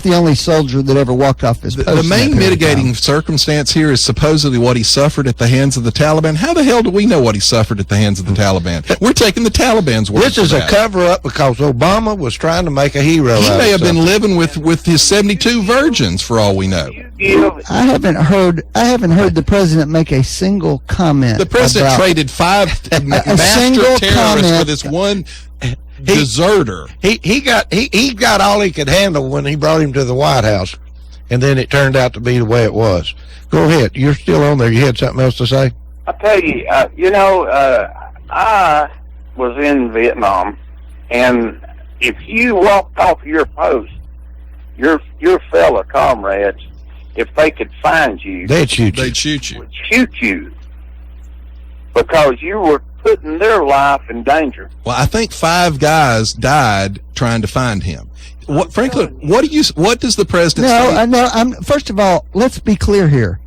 the only soldier that ever walked off his post. The main mitigating circumstance here is supposedly what he suffered at the hands of the Taliban. How the hell do we know what he suffered at the hands of the Taliban? We're taking the Taliban's word. This is a cover-up because Obama was trying to make a hero out of it. He may have been living with his 72 virgins for all we know. I haven't heard the president make a single comment. The president traded 5 master terrorists for this one deserter. He got all he could handle when he brought him to the White House, and then it turned out to be the way it was. Go ahead. You're still on there. You had something else to say? I tell you, I was in Vietnam, and if you walked off your post, your fellow comrades, if they could find you, they'd shoot you. Would shoot you because you were putting their life in danger. Well, I think 5 guys died trying to find him. Franklin, what does the president say? No, first of all, let's be clear here.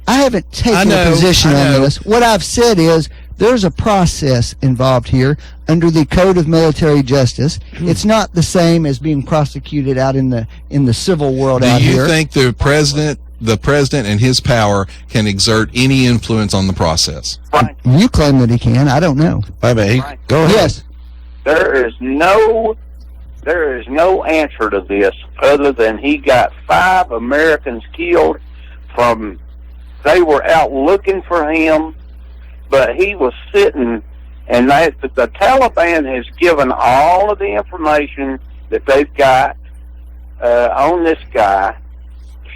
I haven't taken a position on this. What I've said is there's a process involved here under the Code of Military Justice. It's not the same as being prosecuted out in the civil world out here. Do you think the president and his power can exert any influence on the process? You claim that he can. I don't know. Wait a minute. Go ahead. Yes. There is no answer to this other than he got 5 Americans killed from. They were out looking for him, but he was sitting, and the Taliban has given all of the information that they've got on this guy.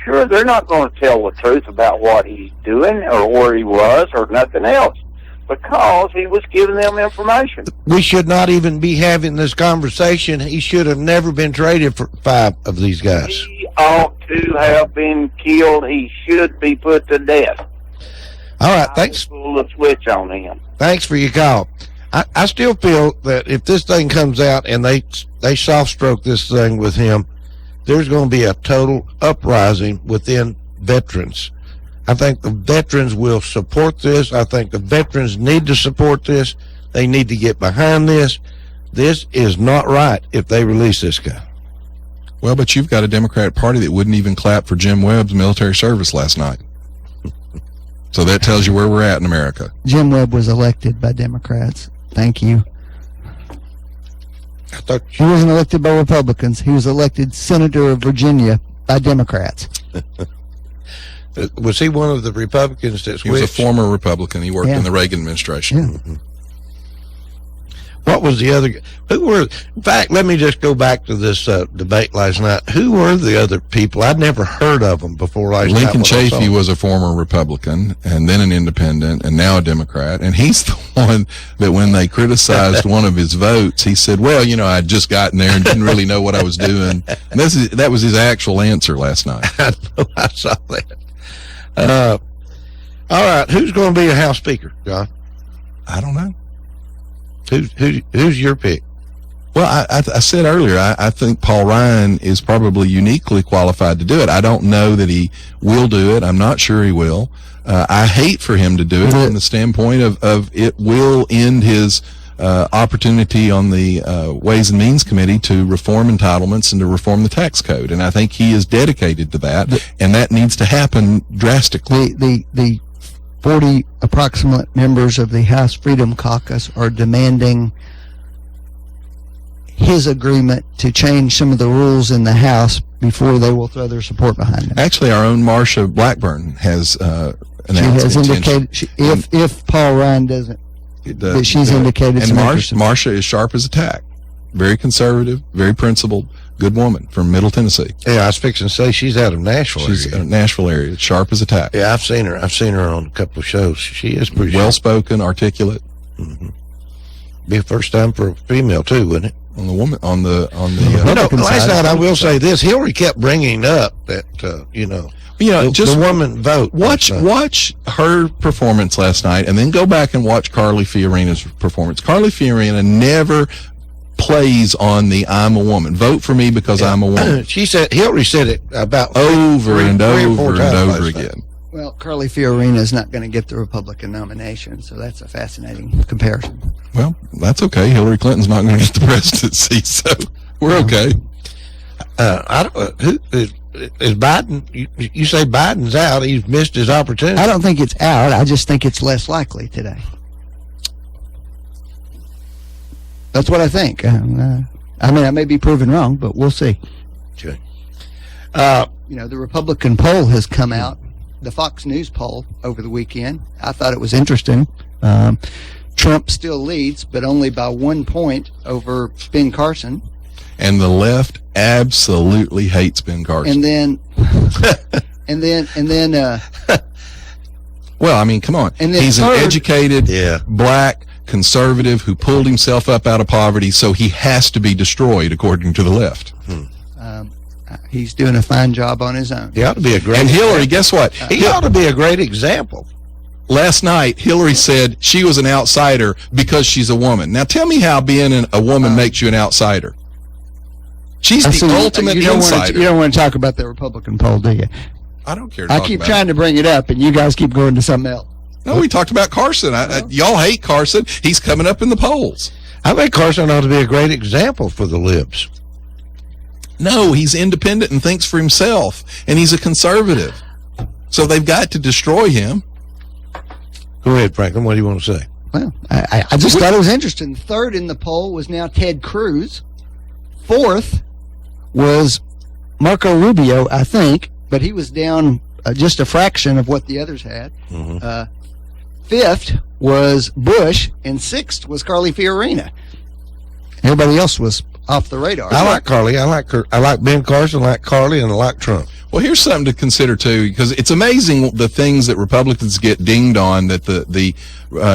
Sure, they're not going to tell the truth about what he's doing or where he was or nothing else because he was giving them information. We should not even be having this conversation. He should have never been traded for 5 of these guys. He ought to have been killed. He should be put to death. All right, thanks. Pull the switch on him. Thanks for your call. I still feel that if this thing comes out and they soft stroke this thing with him, there's going to be a total uprising within veterans. I think the veterans will support this. I think the veterans need to support this. They need to get behind this. This is not right if they release this guy. Well, but you've got a Democratic Party that wouldn't even clap for Jim Webb's military service last night. So that tells you where we're at in America. Jim Webb was elected by Democrats. Thank you. He wasn't elected by Republicans. He was elected senator of Virginia by Democrats. Was he one of the Republicans that switched? He was a former Republican. He worked in the Reagan administration. Yeah. Mm-hmm. What was the other? Who were? In fact, let me just go back to this debate last night. Who were the other people? I'd never heard of them before last night. Lincoln Chafee was a former Republican and then an independent and now a Democrat. And he's the one that when they criticized one of his votes, he said, well, you know, I'd just gotten there and didn't really know what I was doing. And that was his actual answer last night. I know, I saw that. All right. Who's going to be a House Speaker, John? I don't know. Who's your pick? Well, I said earlier, I think Paul Ryan is probably uniquely qualified to do it. I don't know that he will do it. I'm not sure he will. I hate for him to do it from the standpoint of it will end his opportunity on the Ways and Means Committee to reform entitlements and to reform the tax code. And I think he is dedicated to that, and that needs to happen drastically. The 40 approximate members of the House Freedom Caucus are demanding his agreement to change some of the rules in the House before they will throw their support behind him. Actually, our own Marsha Blackburn has announced she has indicated if Paul Ryan doesn't, that she's indicated. And Marsha is sharp as a tack, very conservative, very principled, good woman from Middle Tennessee. Yeah, I was fixing to say she's out of Nashville. She's a Nashville area, sharp as a tack. Yeah, I've seen her. I've seen her on a couple of shows. She is pretty well spoken, articulate. Mm-hmm. Be a first time for a female too, wouldn't it? On the woman, on the. Last night I will say this: Hillary kept bringing up that just the woman vote. Watch her performance last night, and then go back and watch Carly Fiorina's performance. Carly Fiorina never plays on the "I'm a woman." Vote for me because I'm a woman. Hillary said it about over and over again. Well, Carly Fiorina is not going to get the Republican nomination, so that's a fascinating comparison. Well, that's okay. Hillary Clinton's not going to get the presidency, so we're okay. Who is Biden? You say Biden's out. He's missed his opportunity. I don't think it's out. I just think it's less likely today. That's what I think. I mean, I may be proven wrong, but we'll see. Okay. The Republican poll has come out, the Fox News poll over the weekend. I thought it was interesting. Trump still leads, but only by 1 point over Ben Carson. And the left absolutely hates Ben Carson. And then, well, I mean, come on. And then he's an educated, black conservative who pulled himself up out of poverty, so he has to be destroyed, according to the left. He's doing a fine job on his own. He ought to be a great. And Hillary, guess what? He ought to be a great example. Last night, Hillary said she was an outsider because she's a woman. Now, tell me how being a woman makes you an outsider. She's the ultimate insider. You don't want to talk about the Republican poll, do you? I don't care. I keep trying to bring it up, and you guys keep going to something else. No, we talked about Carson. Y'all hate Carson. He's coming up in the polls. I think Carson ought to be a great example for the libs. No, he's independent and thinks for himself, and he's a conservative. So they've got to destroy him. Go ahead, Franklin. What do you want to say? Well, I just thought it was interesting. Third in the poll was now Ted Cruz. Fourth was Marco Rubio, I think, but he was down just a fraction of what the others had. Mm-hmm. Fifth was Bush, and sixth was Carly Fiorina. Everybody else was off the radar. I like Carly. I like her. I like Ben Carson. I like Carly, and I like Trump. Well, here's something to consider, too, because it's amazing the things that Republicans get dinged on that the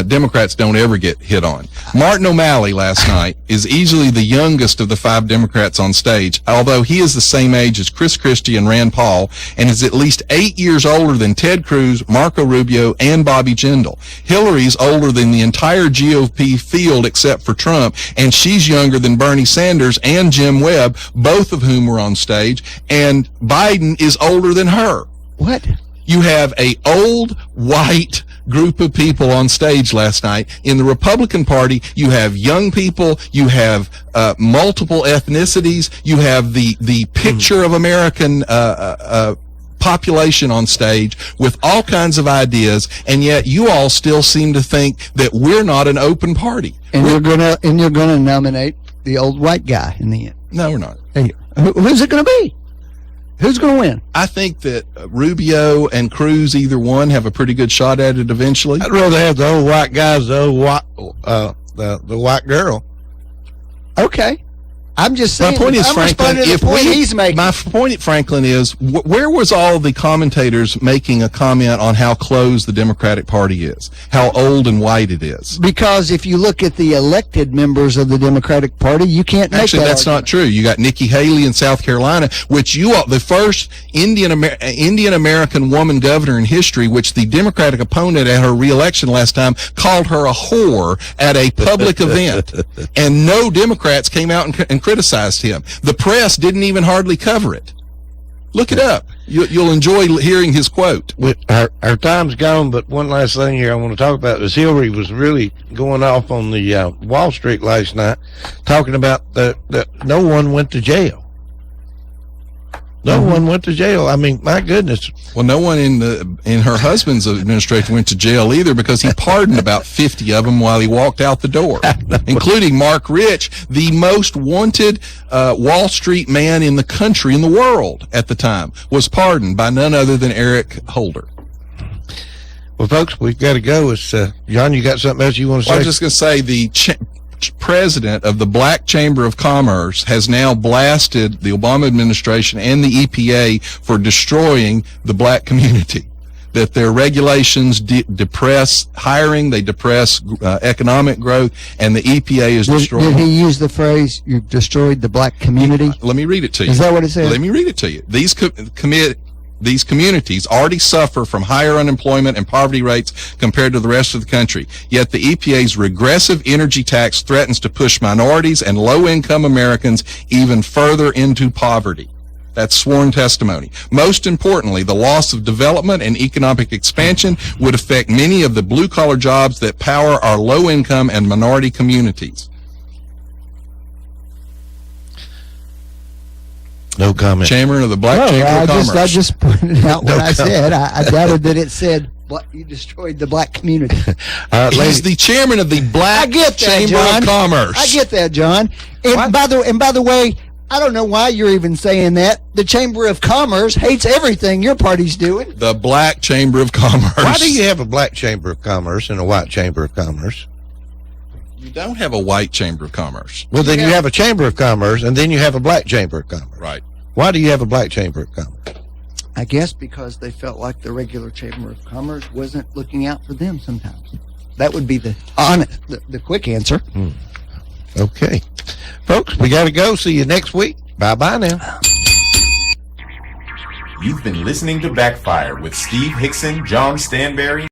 Democrats don't ever get hit on. Martin O'Malley last night is easily the youngest of the 5 Democrats on stage, although he is the same age as Chris Christie and Rand Paul, and is at least 8 years older than Ted Cruz, Marco Rubio, and Bobby Jindal. Hillary's older than the entire GOP field except for Trump, and she's younger than Bernie Sanders and Jim Webb, both of whom were on stage, and Biden is older than her. What? You have a old white group of people on stage last night. In the Republican Party, you have young people, you have multiple ethnicities, you have the picture of American population on stage with all kinds of ideas, and yet you all still seem to think that we're not an open party. And you're gonna nominate the old white guy in the end. No, we're not. Hey, who's it going to be? Who's going to win? I think that Rubio and Cruz, either one, have a pretty good shot at it eventually. I'd rather have the old white guys, the old white, the white girl. Okay. I'm just saying. My point is, Franklin, he's making. My point, Franklin, is where was all the commentators making a comment on how closed the Democratic Party is, how old and white it is? Because if you look at the elected members of the Democratic Party, you can't make Actually, that that's argument. not true. You got Nikki Haley in South Carolina, which the first Indian American woman governor in history, which the Democratic opponent at her reelection last time called her a whore at a public event, and no Democrats came out and criticized him. The press didn't even hardly cover it. Look it up. You'll enjoy hearing his quote. Our time's gone, but one last thing here I want to talk about is Hillary was really going off on the Wall Street last night, talking about that no one went to jail. No one went to jail. I mean, my goodness. Well, no one in her husband's administration went to jail either, because he pardoned about 50 of them while he walked out the door, including Mark Rich, the most wanted Wall Street man in the country, in the world at the time, was pardoned by none other than Eric Holder. Well, folks, we've got to go. John, you got something else you want to say? I was just going to say the president of the Black Chamber of Commerce has now blasted the Obama administration and the EPA for destroying the black community. That their regulations depress hiring, they depress economic growth, and the EPA is destroying. Did he use the phrase, "You destroyed the black community"? Let me read it to you. Is that what it said? Let me read it to you. These communities already suffer from higher unemployment and poverty rates compared to the rest of the country. Yet the EPA's regressive energy tax threatens to push minorities and low-income Americans even further into poverty. That's sworn testimony. Most importantly, the loss of development and economic expansion would affect many of the blue-collar jobs that power our low-income and minority communities. No comment. Chairman of the Black Chamber of Commerce. I just pointed out what I said. I doubted that it said, you destroyed the black community. He's the chairman of the Black Chamber of Commerce. I get that, John. And by the way, I don't know why you're even saying that. The Chamber of Commerce hates everything your party's doing. The Black Chamber of Commerce. Why do you have a Black Chamber of Commerce and a White Chamber of Commerce? You don't have a white Chamber of Commerce. Well, then you have a Chamber of Commerce, and then you have a Black Chamber of Commerce. Right. Why do you have a Black Chamber of Commerce? I guess because they felt like the regular Chamber of Commerce wasn't looking out for them sometimes. That would be the honest, the quick answer. Okay. Folks, we got to go. See you next week. Bye-bye now. You've been listening to Backfire with Steve Hickson, John Stanberry,